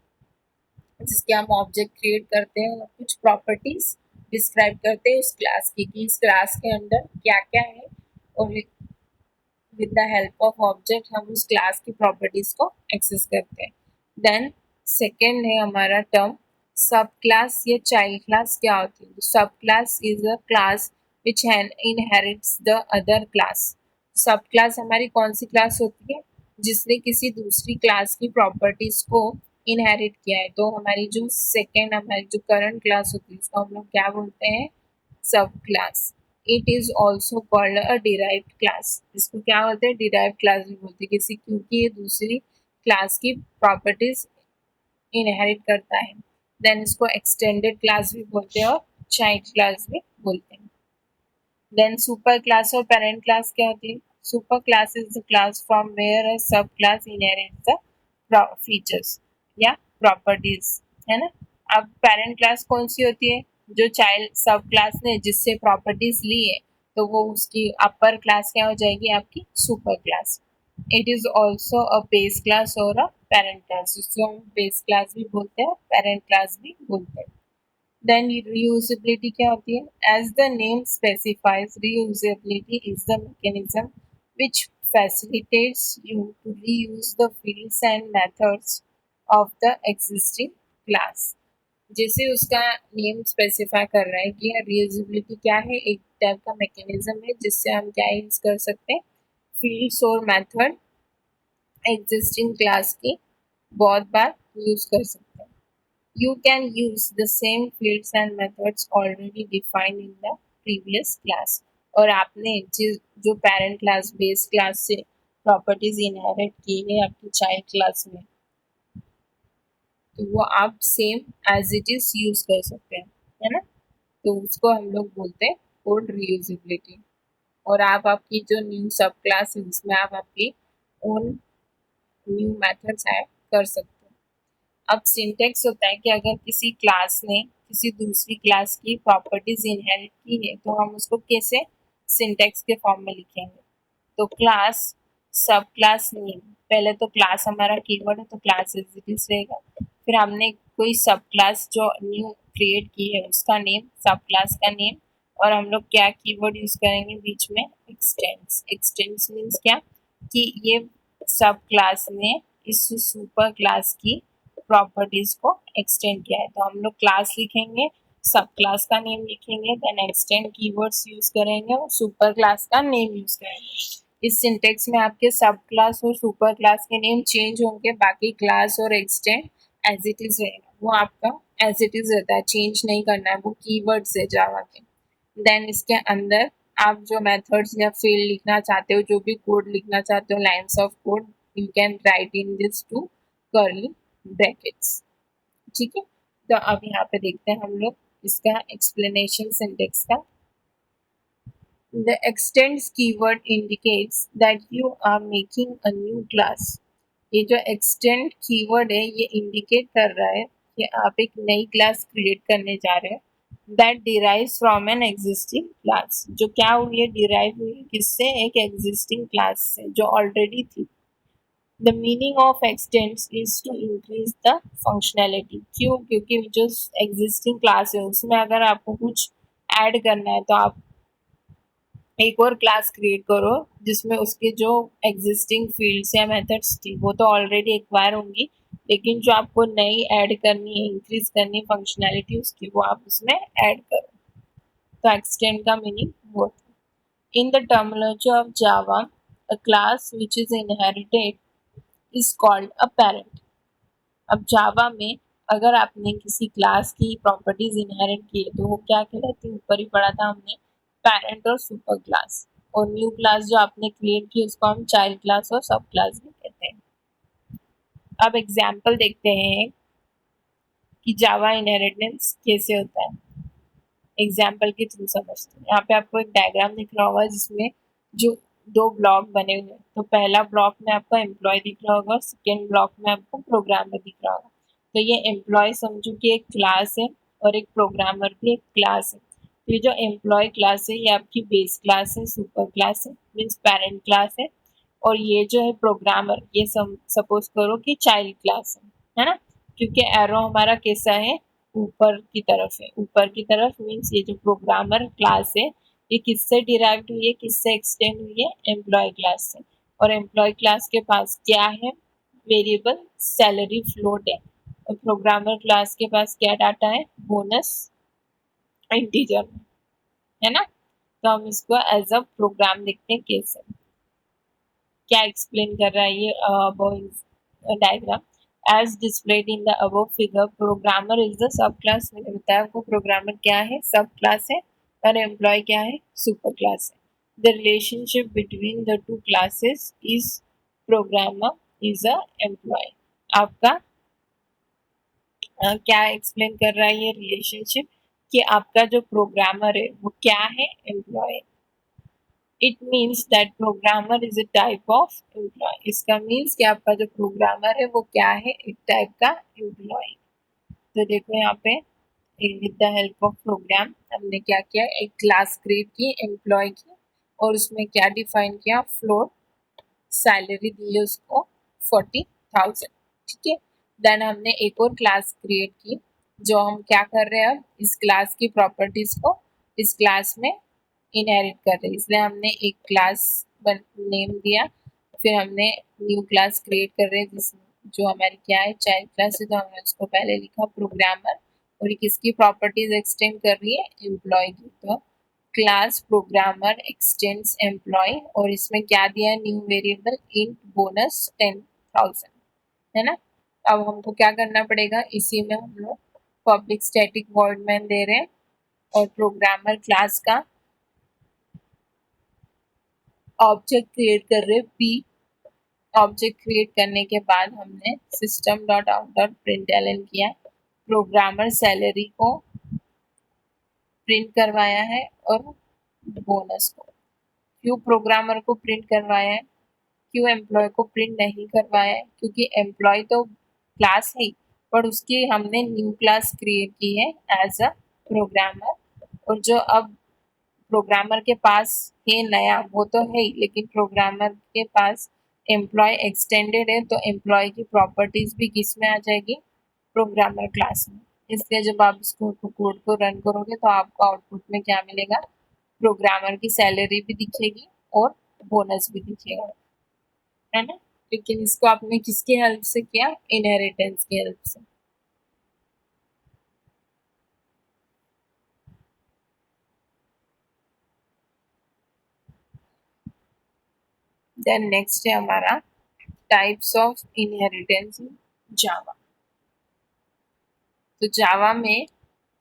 जिसके हम ऑब्जेक्ट क्रिएट करते हैं और कुछ प्रॉपर्टीज डिस्क्राइब करते हैं उस क्लास की, कि इस क्लास के अंदर क्या क्या है, और with the help of object हम उस क्लास की प्रॉपर्टीज को एक्सेस करते हैं। देन सेकेंड है हमारा टर्म सब क्लास या चाइल्ड क्लास क्या होती है। सब class is a class which inherits the other class. सब क्लास हमारी कौन सी क्लास होती है, जिसने किसी दूसरी क्लास की प्रॉपर्टीज को इनहेरिट किया है। तो हमारी जो सेकेंड हमारी जो करंट क्लास होती है उसको हम लोग क्या बोलते हैं, सब class. It is also called a derived class. इसको क्या बोलते हैं, डिराइव्ड क्लास भी बोलते हैं किसी, क्योंकि ये दूसरी क्लास की प्रॉपर्टीज इनहेरिट करता है। देन इसको एक्सटेंडेड क्लास भी बोलते हैं और चाइल्ड क्लास भी बोलते हैं। देन सुपर क्लास और पेरेंट क्लास क्या होती है। Super class is the class from where a sub class inherits the features या प्रॉपर्टीज, है ना। अब पेरेंट क्लास कौन सी होती है, जो चाइल्ड सब क्लास ने जिससे प्रॉपर्टीज ली है तो वो उसकी अपर क्लास क्या हो जाएगी, आपकी super class. It is also a base class और अ पेरेंट क्लास, जिसको हम बेस क्लास भी बोलते हैं, पेरेंट क्लास भी बोलते हैं। देन reusability क्या होती है, as the name specifies, reusability is the mechanism which facilitates you to reuse the fields and methods of the existing class। जैसे उसका नेम स्पेसिफाई कर रहा है कि रीयूजेबिलिटी क्या है, एक टाइप का मैकेनिज्म है जिससे हम क्या यूज कर सकते हैं, फील्ड्स और मेथड एग्जिस्टिंग क्लास की बहुत बार यूज कर सकते हैं। You can use the same fields and methods already defined in the previous class। और आपने जो पेरेंट क्लास बेस क्लास से प्रॉपर्टीज इनहेरिट की है आपकी चाइल्ड क्लास में, तो वो आप same as it is use कर सकते हैं, है ना। तो उसको हम लोग बोलते हैं कोड रीयूजेबिलिटी। और आप आपकी जो न्यू सब क्लास है उसमें आप आपकी ओन न्यू मेथड्स ऐड कर सकते हैं। अब सिंटेक्स होता है कि अगर किसी क्लास ने किसी दूसरी क्लास की प्रॉपर्टीज इनहेरिट की है तो हम उसको कैसे सिंटेक्स के फॉर्म में लिखेंगे। तो क्लास सब क्लास नेम, पहले तो क्लास हमारा कीवर्ड है तो क्लास एज इट इज रहेगा, फिर हमने कोई सब क्लास जो न्यू क्रिएट की है उसका नेम, सब क्लास का नेम, और हम लोग क्या कीवर्ड यूज करेंगे बीच में, एक्सटेंड्स। एक्सटेंड्स मीन्स क्या कि ये सब क्लास ने इस सुपर क्लास की प्रॉपर्टीज को एक्सटेंड किया है। तो हम लोग क्लास लिखेंगे, सब क्लास का नेम लिखेंगे, देन एक्सटेंड कीवर्ड्स यूज करेंगे और सुपर क्लास का नेम यूज करेंगे। इस सिंटेक्स में आपके सब क्लास और सुपर क्लास के नेम चेंज होंगे, बाकी क्लास और एक्सटेंड एज इट इज रहेगा, वो आपका एज इट इज रहता है, चेंज नहीं करना है, वो कीवर्ड्स है जावा के। देन इसके अंदर आप जो मेथड्स या फील्ड लिखना चाहते हो, जो भी कोड लिखना चाहते हो, lines of code, you can write in this two curly brackets. ठीक है, तो अब यहाँ पे देखते हैं हम लोग इसका एक्सप्लेनेशन सिंटेक्स का। The extends keyword indicates that you are making a new class. ये जो extend keyword है ये indicate कर रहा है कि आप एक नई क्लास क्रिएट करने जा रहे हैं, that derives from an existing class। जो क्या हुई है, derive हुई है किससे, एक existing class से जो already थी। The meaning of extends is to increase the functionality। क्यों, क्योंकि जो existing class है उसमें अगर आपको कुछ ऐड करना है तो आप एक और क्लास क्रिएट करो जिसमें उसके जो एग्जिस्टिंग फील्ड्स या मेथड्स थी वो तो ऑलरेडी एक्वायर होंगी, लेकिन जो आपको नई ऐड करनी है, इंक्रीज करनी फंक्शनैलिटी उसकी, वो आप उसमें ऐड करो। तो एक्सटेंड का मीनिंग वो। In the terminology of Java, a class which is inherited is called a parent. अब जावा में अगर आपने किसी क्लास की प्रॉपर्टीज इनहेरिट की है तो वो क्या कहलाती है, ऊपर ही पढ़ा था हमने, पेरेंट और सुपर क्लास। और न्यू क्लास जो आपने क्रिएट की उसको हम चाइल्ड क्लास और सब क्लास भी कहते हैं। अब एग्जाम्पल देखते हैं कि जावा इनहेरिटेंस कैसे होता है, एग्जाम्पल के थ्रू समझते हैं। यहाँ पे आपको एक डायग्राम दिख रहा होगा जिसमें जो दो ब्लॉक बने हुए हैं, तो पहला ब्लॉक में आपको एम्प्लॉय दिख रहा होगा, सेकेंड ब्लॉक में आपको प्रोग्रामर दिख रहा होगा। तो ये एम्प्लॉय समझो कि एक क्लास है और एक प्रोग्रामर भी एक क्लास है। तो ये जो एम्प्लॉय क्लास है ये आपकी बेस क्लास है, सुपर क्लास है, मीन्स पेरेंट क्लास है। और ये जो है प्रोग्रामर, ये सपोज करो कि चाइल्ड क्लास है ना, क्योंकि एरो हमारा कैसा है, ऊपर की तरफ है। ऊपर की तरफ मीन्स ये जो प्रोग्रामर क्लास है ये किससे डिराइव्ड हुई है, किससे एक्सटेंड हुई है, एम्प्लॉय क्लास से। और एम्प्लॉय क्लास के पास क्या है, वेरिएबल सैलरी फ्लोट है। और प्रोग्रामर क्लास के पास क्या डाटा है, बोनस इंटीजर में, है ना। तो हम इसको एज अ प्रोग्राम देखते हैं कैसे, क्या एक्सप्लेन कर रहा है ये diagram. As displayed in the above figure, programmer is the sub class. मैंने बताया आपको प्रोग्रामर क्या है, सब क्लास है, और एम्प्लॉय क्या है, सुपर क्लास है। The relationship between the two classes is programmer is a employee. आपका क्या एक्सप्लेन कर रहा है ये रिलेशनशिप, कि आपका जो प्रोग्रामर है वो क्या है, employee. It means that programmer is a type of employee. इसका मीन्स कि आपका जो प्रोग्रामर है वो क्या है, एक टाइप का एम्प्लॉय। तो देखो यहाँ पे with the help of program हमने क्या किया, एक क्लास क्रिएट की एम्प्लॉय की, और उसमें क्या डिफाइन किया, फ्लोट, सैलरी दी है उसको 40,000। ठीक है, देन हमने एक और क्लास क्रिएट की, जो हम क्या कर रहे हैं, अब इस क्लास की प्रॉपर्टीज को इस क्लास में इनहेरिट कर रहे हैं, इसलिए हमने एक क्लास नेम दिया। फिर हमने न्यू क्लास क्रिएट कर रहे हैं जिसमें जो हमारी क्या है, चाइल्ड क्लास है, तो हमने उसको पहले लिखा प्रोग्रामर, और ये किसकी प्रॉपर्टीज एक्सटेंड कर रही है, एम्प्लॉय की। तो क्लास प्रोग्रामर एक्सटेंड्स एम्प्लॉय, और इसमें क्या दिया है, न्यू वेरिएबल इंट बोनस 10,000, है ना। अब हमको क्या करना पड़ेगा, इसी में हम लोग public static void man they रहे हैं, और प्रोग्रामर क्लास का ऑब्जेक्ट क्रिएट कर रहे हैं पी। ऑब्जेक्ट क्रिएट करने के बाद हमने system dot out dot println किया, प्रोग्रामर सैलरी को प्रिंट करवाया है और बोनस को। क्यों प्रोग्रामर को प्रिंट करवाया है, क्यों एम्प्लॉय को प्रिंट नहीं करवाया है, क्योंकि एम्प्लॉय तो क्लास है पर उसकी हमने न्यू क्लास क्रिएट की है एज अ प्रोग्रामर, और जो अब प्रोग्रामर के पास है नया वो तो है ही, लेकिन प्रोग्रामर के पास एम्प्लॉय एक्सटेंडेड है, तो एम्प्लॉय की प्रॉपर्टीज भी किस में आ जाएगी, प्रोग्रामर क्लास में। इसलिए जब आप इसको कोड को रन करोगे तो आपको आउटपुट में क्या मिलेगा, प्रोग्रामर की सैलरी भी दिखेगी और बोनस भी दिखेगा, है ना। लेकिन इसको आपने किसकी हेल्प से किया, इनहेरिटेंस की हेल्प से। देन नेक्स्ट है हमारा टाइप्स ऑफ इनहेरिटेंस इन जावा। तो जावा में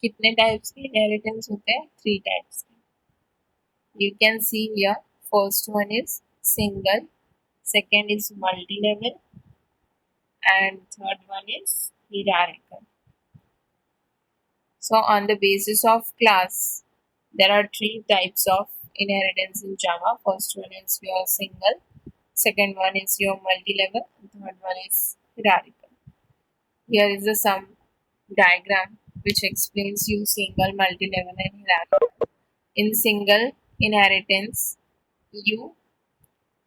कितने टाइप्स के इनहेरिटेंस होते हैं, 3 टाइप्स के। You can see here, first one is single, second is multi-level, and third one is hierarchical. So on the basis of class, there are 3 types of inheritance in Java. First one is your single, second one is your multi-level, and third one is hierarchical. Here is a sum diagram which explains you single, multi-level and hierarchical. In single inheritance, you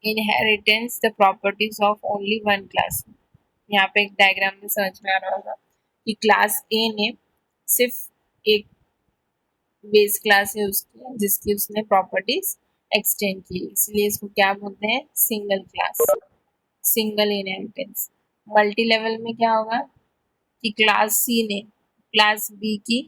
inheritance the properties of only one class. यहाँ पे एक डायग्राम में समझ में आ रहा होगा कि क्लास ए ने सिर्फ एक बेस क्लास है उसकी जिसकी उसने प्रॉपर्टीज एक्सटेंड की, इसलिए इसको क्या बोलते हैं, single class, single inheritance. Multi level में क्या होगा कि क्लास सी ने क्लास बी की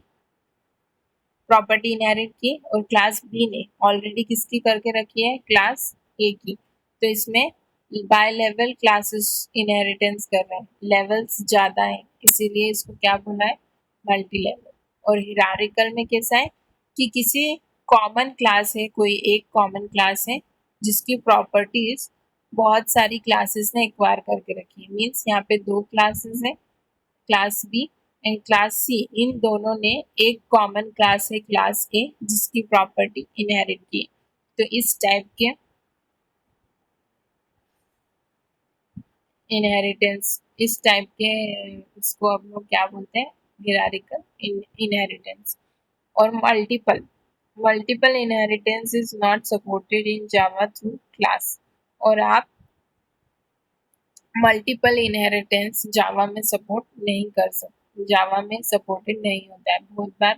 प्रॉपर्टी इनहेरिट की और क्लास बी ने ऑलरेडी किसकी करके रखी है, क्लास ए की। तो इसमें बाय लेवल क्लासेस इनहेरिटेंस कर रहे हैं, लेवल्स ज़्यादा हैं, इसीलिए इसको क्या बोला है, मल्टी लेवल। और हिरारिकल में कैसा है कि किसी कॉमन क्लास है, कोई एक कॉमन क्लास है जिसकी प्रॉपर्टीज बहुत सारी क्लासेस ने एक्वायर करके रखी है। मीन्स यहाँ पे 2 क्लासेस हैं, class B and class C, इन दोनों ने एक कॉमन क्लास है क्लास ए जिसकी प्रॉपर्टी इनहेरिट की। तो इस टाइप के इनहेरिटेंस, इस टाइप के इसको हम लोग क्या बोलते हैं, हिरारिकल इनहेरिटेंस। और multiple multiple inheritance is not supported in Java through class. और आप मल्टीपल इनहेरिटेंस जावा में सपोर्ट नहीं कर सकते, जावा में सपोर्टेड नहीं होता है। बहुत बार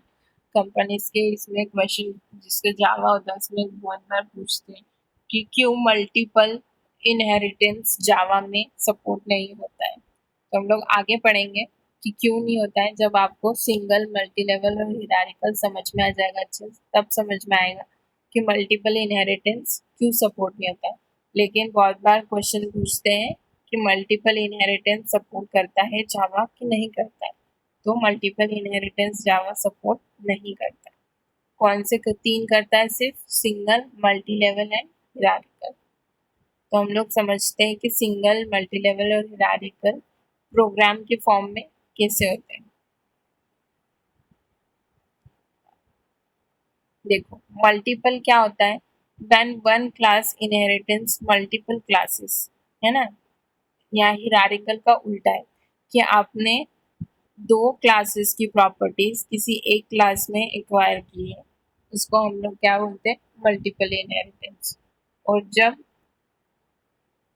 कंपनीज के इसमें क्वेश्चन जिसके जावा होता है उसमें बहुत बार पूछते हैं कि क्यों मल्टीपल इनहेरिटेंस जावा में सपोर्ट नहीं होता है। तो हम लोग आगे पढ़ेंगे कि क्यों नहीं होता है। जब आपको सिंगल, मल्टी लेवल और हिरारिकल समझ में आ जाएगा अच्छे से, तब समझ में आएगा कि मल्टीपल इनहेरिटेंस क्यों सपोर्ट नहीं होता है। लेकिन बहुत बार क्वेश्चन पूछते हैं कि मल्टीपल इनहेरिटेंस सपोर्ट करता है जावा कि नहीं करता है। तो मल्टीपल इनहेरिटेंस जावा सपोर्ट नहीं करता। कौन से 3 करता है, सिर्फ single, multi level and hierarchical. तो हम लोग समझते हैं कि सिंगल, मल्टी लेवल और हिरारिकल प्रोग्राम के फॉर्म में कैसे होते हैं। देखो, मल्टीपल क्या होता है, when one class inheritance multiple classes, है ना। या हिरारिकल का उल्टा है कि आपने 2 क्लासेस की प्रॉपर्टीज किसी एक क्लास में एक्वायर की है, उसको हम लोग क्या बोलते हैं, मल्टीपल इनहेरिटेंस। और जब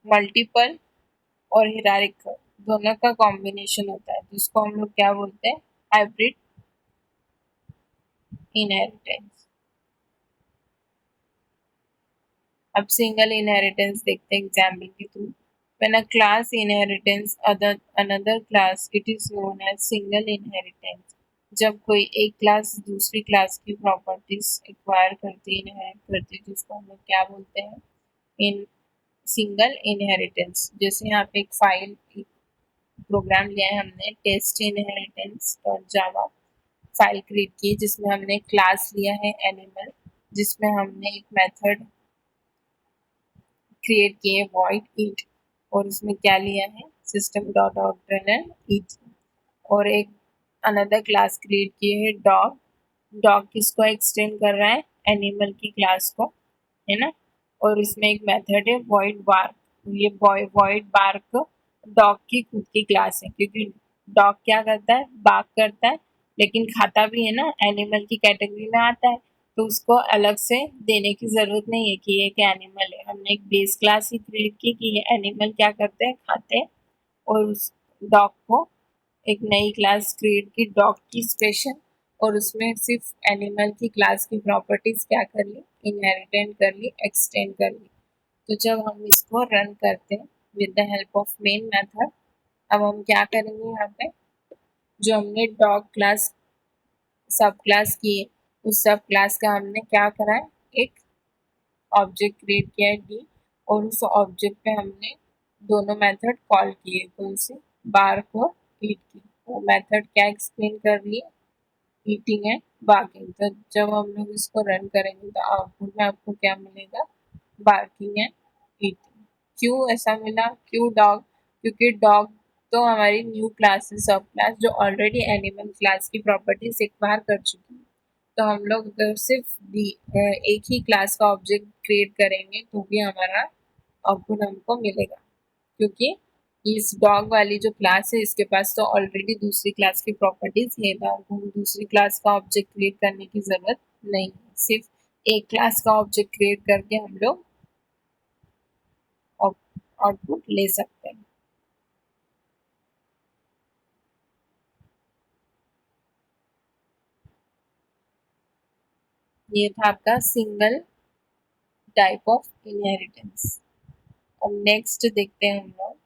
मल्टीपल और हिरारिकल दोनों का कॉम्बिनेशन होता है तो उसको हम लोग क्या बोलते हैं, हाइब्रिड इनहेरिटेंस। अब सिंगल इनहेरिटेंस देखते हैं एग्जाम्पल के थ्रू। When a class inheritance another class, it is known as single inheritance. जब कोई एक क्लास दूसरी क्लास की प्रॉपर्टीज एक्वायर करती, इनहेरिट करती, जिसको हम लोग क्या बोलते हैं, इन सिंगल इनहेरिटेंस। जैसे यहाँ पे एक फाइल प्रोग्राम लिया है हमने, test inheritance dot Java file create की जिसमें हमने क्लास लिया है एनिमल, जिसमें हमने एक मेथड क्रिएट किए वॉइड ईट, और उसमें क्या लिया है, सिस्टम डॉट आउट रन ईट। और एक अनदर क्लास क्रिएट किए है डॉग। डॉग किसको एक्सटेंड कर रहा है, एनिमल की क्लास को, है ना। और इसमें एक मेथड है वॉइड बार्क। ये वॉइड बार्क डॉग की खुद की क्लास है, क्योंकि डॉग क्या करता है, बार्क करता है, लेकिन खाता भी है ना, एनिमल की कैटेगरी में आता है। तो उसको अलग से देने की ज़रूरत नहीं है कि ये एक एनिमल है। हमने एक बेस क्लास ही क्रिएट की कि ये एनिमल क्या करते हैं, खाते हैं, और उस डॉग को एक नई क्लास क्रिएट की डॉग की स्पेशल, और उसमें सिर्फ एनिमल की क्लास की प्रॉपर्टीज क्या कर ली, इनहेरिटेंट कर ली, एक्सटेंड कर ली। तो जब हम इसको रन करते हैं with the help of main method, अब हम क्या करेंगे, यहाँ पे जो हमने डॉग क्लास सब क्लास की है, उस सब क्लास का हमने क्या करा है, एक ऑब्जेक्ट क्रिएट किया है डी, और उस ऑब्जेक्ट पे हमने दोनों मेथड कॉल किए, कौन से, बार्क और ईट की। वो मेथड क्या एक्सप्लेन कर रही है, ईटिंग एंड बार्किंग। तो जब हम लोग इसको रन करेंगे तो आउटपुट में आपको क्या मिलेगा, बार्किंग एंड ईटिंग। क्यों ऐसा मिला, क्यों डॉग, क्योंकि डॉग तो हमारी न्यू क्लास है, सब क्लास जो ऑलरेडी एनिमल क्लास की प्रॉपर्टीज एक बार कर चुकी है। तो हम लोग अगर सिर्फ एक ही क्लास का ऑब्जेक्ट क्रिएट करेंगे तो भी हमारा आउटपुट हमको मिलेगा, क्योंकि इस डॉग वाली जो क्लास है इसके पास तो ऑलरेडी दूसरी क्लास की प्रॉपर्टीज है, तो हमको दूसरी क्लास का ऑब्जेक्ट क्रिएट करने की जरूरत नहीं है, सिर्फ एक क्लास का ऑब्जेक्ट क्रिएट करके हम लोग आउटपुट ले सकते हैं। ये था आपका सिंगल टाइप ऑफ इनहेरिटेंस। अब नेक्स्ट देखते हैं हम लोग,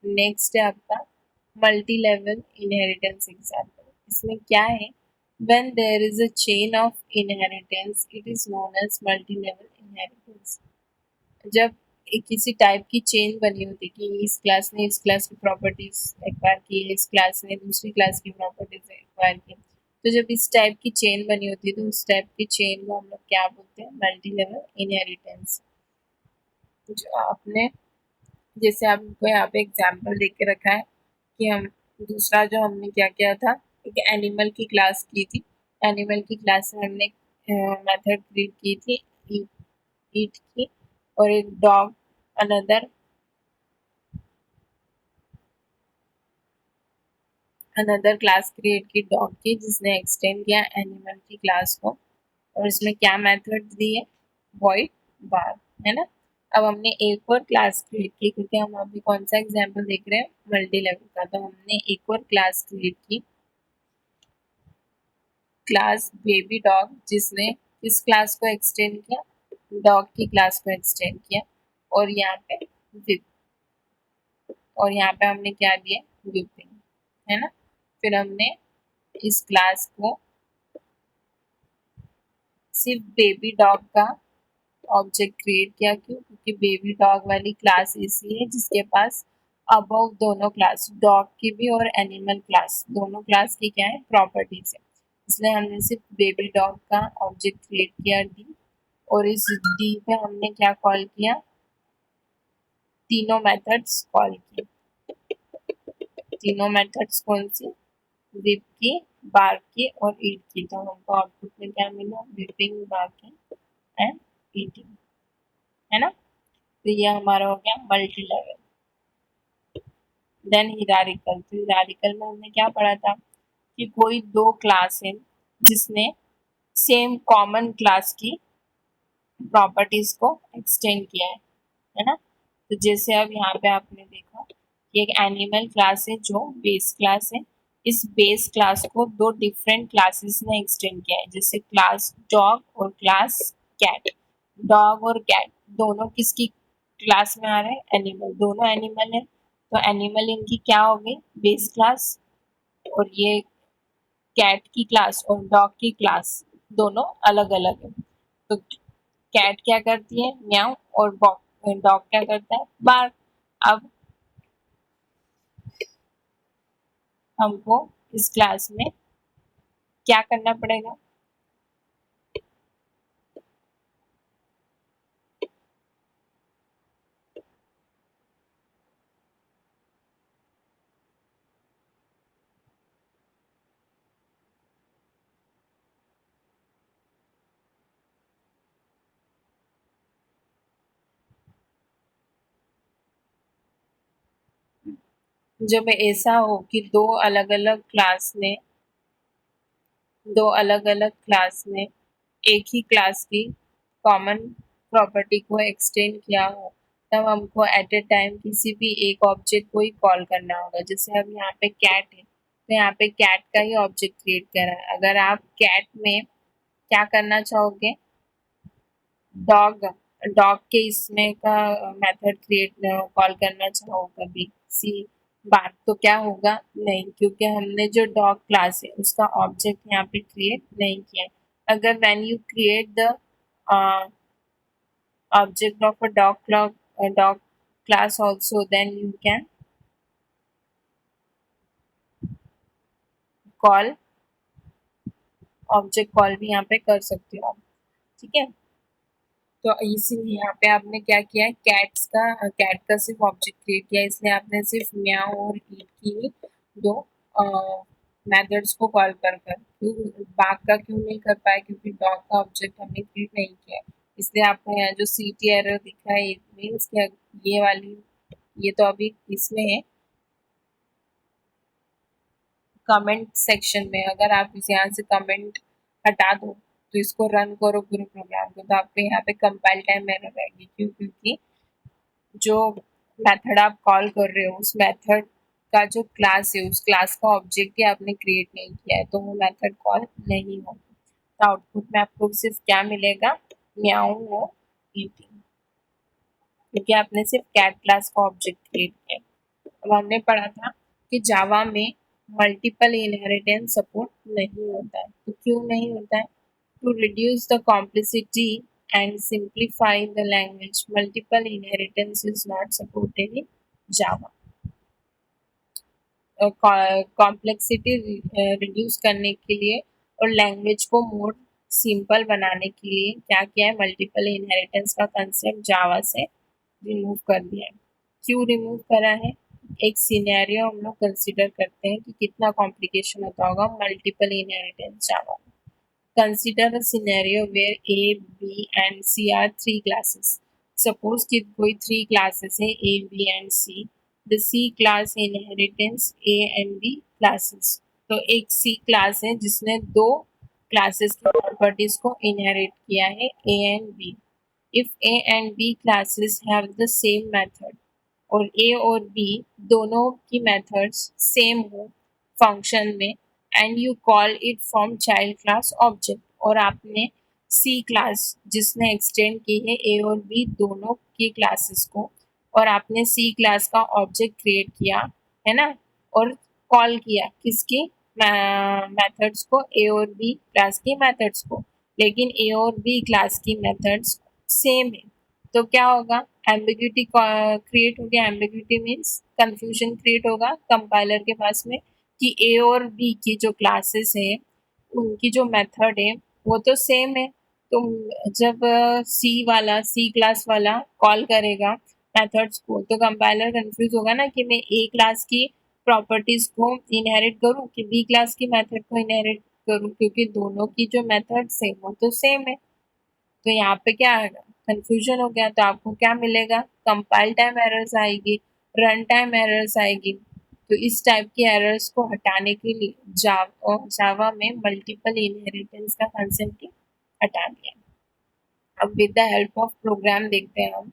नेक्स्ट है आपका मल्टी लेवल इनहेरिटेंस एग्जाम्पल। इसमें क्या है, when there is a chain of inheritance it is known as multi level inheritance। जब एक किसी टाइप की चेन बनी होती है कि इस क्लास ने इस क्लास की प्रॉपर्टीज एक्वायर की है, इस क्लास ने दूसरी क्लास की प्रॉपर्टीज एक्वायर की, तो जब इस टाइप की चेन बनी होती है तो उस टाइप की चेन को हम लोग क्या बोलते हैं, मल्टी लेवल इनहेरिटेंस। जो आपने, जैसे आपको यहाँ पे एग्जाम्पल दे के रखा है कि हम दूसरा जो हमने क्या किया था, एक एनिमल की क्लास की थी, एनिमल की क्लास में हमने मेथड क्रिएट की थी ईट की, और एक dog another another class create की डॉग की, जिसने एक्सटेंड किया एनिमल की क्लास को, और इसमें क्या मेथड दी है, वॉइड बार, है ना। अब हमने एक और क्लास क्रिएट की, क्योंकि हम अभी कौन सा एग्जाम्पल देख रहे हैं, मल्टी लेवल का, तो हमने एक और क्लास क्रिएट की, क्लास बेबी डॉग, जिसने किस क्लास को एक्सटेंड किया, डॉग की क्लास को एक्सटेंड किया, और यहाँ पे विद, और यहाँ पे हमने क्या दिया, ग्रुपिंग, है ना। फिर हमने इस क्लास को सिर्फ बेबी डॉग का ऑब्जेक्ट क्रिएट किया, क्यों, क्योंकि बेबी डॉग वाली क्लास ऐसी है जिसके पास अबव दोनों क्लास, डॉग की भी और एनिमल क्लास, दोनों क्लास की क्या है, प्रॉपर्टीज है, इसलिए हमने सिर्फ बेबी डॉग का ऑब्जेक्ट क्रिएट किया डी, और इस डी पे हमने क्या कॉल किया, तीनों मेथड्स कॉल की। तीनों मेथड्स कौन सी, विप की, बार की और ईट की। तो हमको आउटपुट में क्या मिला, विपिंग, बार्किंग एंड ईटिंग, है ना। तो ये हमारा हो गया मल्टी लेवल। देन हिरारिकल, तो हिरारिकल में हमने क्या पढ़ा था कि कोई दो क्लास है जिसने सेम कॉमन क्लास की प्रॉपर्टीज को एक्सटेंड किया है ना। तो जैसे अब यहाँ पे आपने देखा कि एक एनिमल क्लास है जो बेस क्लास है, इस बेस क्लास को दो डिफरेंट क्लासेस ने एक्सटेंड किया है, जैसे क्लास डॉग और क्लास कैट। डॉग और कैट दोनों किसकी क्लास में आ रहे हैं, एनिमल, दोनों एनिमल है, तो एनिमल इनकी क्या हो गई, बेस क्लास, और ये कैट की क्लास और डॉग की क्लास दोनों अलग अलग है। तो कैट क्या करती है, म्याऊ, और डॉग क्या करता है, बार्क। अब हमको इस क्लास में क्या करना पड़ेगा, जब ऐसा हो कि दो अलग अलग क्लास ने एक ही क्लास की कॉमन प्रॉपर्टी को एक्सटेंड किया हो, तब हमको एट ए टाइम किसी भी एक ऑब्जेक्ट को ही कॉल करना होगा। जैसे अब यहाँ पे कैट है, तो यहाँ पे कैट का ही ऑब्जेक्ट क्रिएट करा है। अगर आप कैट में क्या करना चाहोगे, डॉग डॉग के इसमें का मेथड क्रिएट कॉल करना चाहो कभी सी बात, तो क्या होगा, नहीं, क्योंकि हमने जो डॉग क्लास है उसका ऑब्जेक्ट यहाँ पे क्रिएट नहीं किया है। अगर when you create the object of a dog class also, then you can call object call भी यहाँ पे कर सकते हो आप, ठीक है। तो इसीलिए यहाँ पे आपने क्या किया है, कैट का सिर्फ ऑब्जेक्ट क्रिएट किया, इसलिए आपने सिर्फ म्याऊ और ईट की दो मेथड्स को कॉल कर क्यों बाघ का क्यों नहीं कर पाए, क्योंकि डॉग का ऑब्जेक्ट हमने क्रिएट नहीं किया, इसलिए आपको यहाँ जो CT एरर दिखा है, इट मीन्स क्या, ये वाली, ये तो अभी इसमें है कमेंट सेक्शन में। अगर आप इस यहाँ से कमेंट हटा दो तो इसको रन करो पूरे प्रोग्राम को, तो आपको यहाँ पे कंपाइल टाइम एरर आएगी। क्यों, क्योंकि जो मेथड आप कॉल कर रहे हो उस मेथड का जो क्लास है उस क्लास का ऑब्जेक्ट ही आपने क्रिएट नहीं किया है, तो वो मेथड कॉल नहीं होगी। तो आउटपुट में आपको सिर्फ क्या मिलेगा, म्याऊ और ईटिंग, क्योंकि आपने सिर्फ कैट क्लास का ऑब्जेक्ट क्रिएट किया। अब हमने पढ़ा था कि जावा में मल्टीपल इनहेरिटेंस सपोर्ट नहीं होता है। तो क्यों नहीं होता है, to reduce the complexity and simplify the language, multiple inheritance is not supported in Java. Complexity reduce करने के लिए और लैंग्वेज को मोर सिंपल बनाने के लिए क्या किया है, मल्टीपल इनहेरिटेंस का कंसेप्ट जावा से रिमूव कर दिया है। क्यों रिमूव करा है, एक सिनेरियो हम लोग कंसिडर करते हैं कि कितना कॉम्प्लिकेशन होता होगा मल्टीपल इनहेरिटेंस जावा में। Consider a scenario where A, B and C are three classes. Suppose कि कोई three classes है A, B and C. The C class inheritance A and B classes. तो एक C class है जिसने दो classes की properties को inherit किया है A and B. If A and B classes have the same method और A और B दोनों की methods same हो फंक्शन में, and you call it from child class object, और आपने सी क्लास जिसने एक्सटेंड की है ए और बी दोनों की क्लासेस को, और आपने सी क्लास का ऑब्जेक्ट क्रिएट किया है ना, और कॉल किया किसकी मेथड्स को, ए और बी क्लास की मेथड्स को, लेकिन ए और बी क्लास की मेथड्स सेम है, तो क्या होगा, एम्बिग्यूटी क्रिएट हो गया। एम्बिग्यूटी मीन्स कंफ्यूजन क्रिएट होगा कंपाइलर के पास में कि ए और बी की जो क्लासेस है उनकी जो मेथड है वो तो सेम है। तो जब सी क्लास वाला कॉल करेगा मेथड्स को, तो कंपाइलर कंफ्यूज होगा ना कि मैं ए क्लास की प्रॉपर्टीज को इनहेरिट करूं कि बी क्लास की मेथड को इनहेरिट करूं, क्योंकि दोनों की जो मेथड्स है वो तो सेम है। तो यहाँ पे क्या आएगा, कंफ्यूजन हो गया, तो आपको क्या मिलेगा, कंपाइल टाइम एरर्स आएगी, रन टाइम एरर्स आएगी। तो इस टाइप की एरर्स को हटाने के लिए जावा में मल्टीपल इनहेरिटेंस का कंसेप्ट हटा दिया। अब with the help of program देखते हैं हम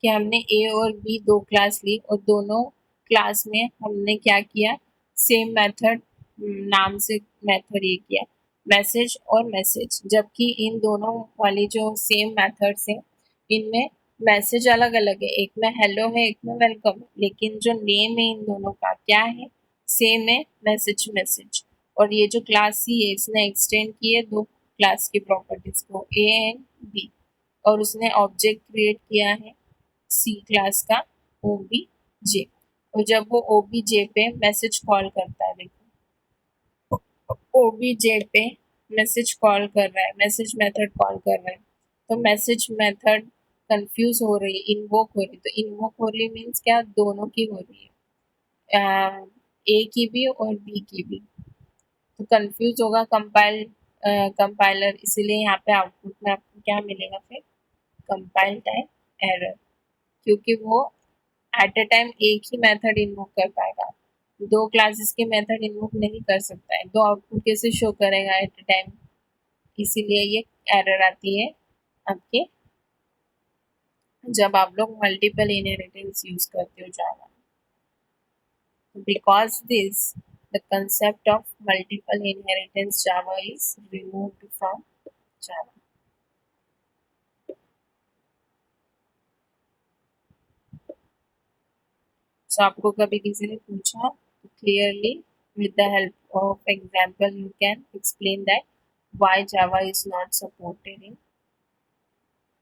कि हमने ए और बी दो क्लास ली और दोनों क्लास में हमने क्या किया, सेम मेथड नाम से मेथड ये किया, मैसेज और मैसेज, जबकि इन दोनों वाली जो सेम मेथड्स हैं इनमें मैसेज अलग अलग है, एक में हेलो है एक में वेलकम है, लेकिन जो नेम है इन दोनों का क्या है, सेम है, मैसेज मैसेज। और ये जो क्लास सी है इसने एक्सटेंड किए दो क्लास की प्रॉपर्टीज को ए एंड बी, और उसने ऑब्जेक्ट क्रिएट किया है सी क्लास का OBJ, और जब वो OBJ पे मैसेज कॉल करता है, देखो OBJ पे मैसेज कॉल कर रहा है, मैसेज मेथड कॉल कर रहा है, तो मैसेज मेथड कंफ्यूज हो रही है, इन्वोक हो रही है, तो इन्वोक हो रही मीन्स क्या, दोनों की हो रही है, ए की भी और बी की भी, तो कंफ्यूज होगा कंपाइलर, इसीलिए यहाँ पे आउटपुट में आपको क्या मिलेगा फिर, कंपाइल टाइम एरर, क्योंकि वो एट अ टाइम एक ही मेथड इन्वोक कर पाएगा, दो क्लासेस के मेथड इन्वोक नहीं कर सकता है, दो आउटपुट कैसे शो करेगा एट अ टाइम, इसीलिए ये एरर आती है आपके जब आप लोग मल्टीपल इनहेरिटेंस यूज करते हो जावा. Because this, the concept of multiple inheritance Java is removed from Java. So आपको कभी किसी ने पूछा तो clearly with the help of example you can explain that why Java is not supported in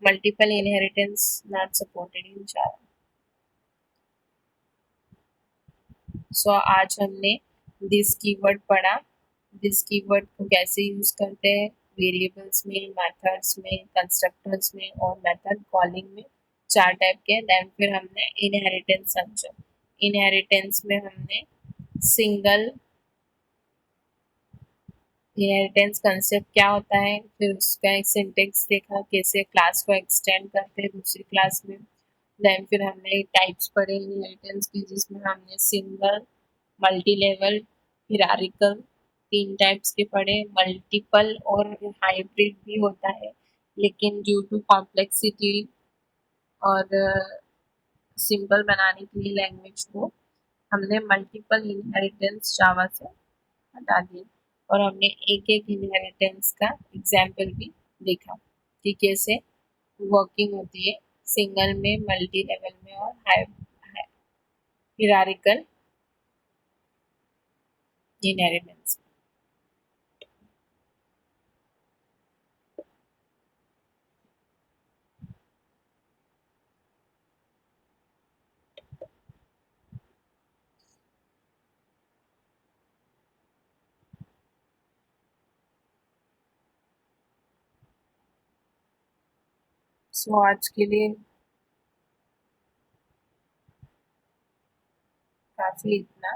multiple inheritance not supported in Java. So आज हमने this keyword पढ़ा. this keyword को कैसे यूज करते हैं वेरिएबल्स में, मेथड्स में, कंस्ट्रक्टर्स में और मेथड कॉलिंग में. चार टाइप के. देन फिर हमने इनहेरिटेंस समझा. इनहेरिटेंस में हमने सिंगल इनहेरिटेंस कंसेप्ट क्या होता है, फिर उसका एक सिंटेक्स देखा, कैसे क्लास को एक्सटेंड करते हैं दूसरी क्लास में. देन फिर हमने टाइप्स पढ़े इनहेरिटेंस की, जिसमें हमने सिंगल, मल्टी लेवल, हिरारिकल, तीन टाइप्स के पढ़े. मल्टीपल और हाइब्रिड भी होता है, लेकिन ड्यू टू कॉम्प्लेक्सिटी और सिंपल बनाने के लिए लैंग्वेज को हमने मल्टीपल इनहेरिटेंस जावा से हटा दिए. और हमने एक एक इनहेरिटेंस का एग्जाम्पल भी देखा कि कैसे वर्किंग होती है सिंगल में, मल्टी लेवल में और हिरारिकल इनहेरिटेंस. सो आज के लिए काफी इतना.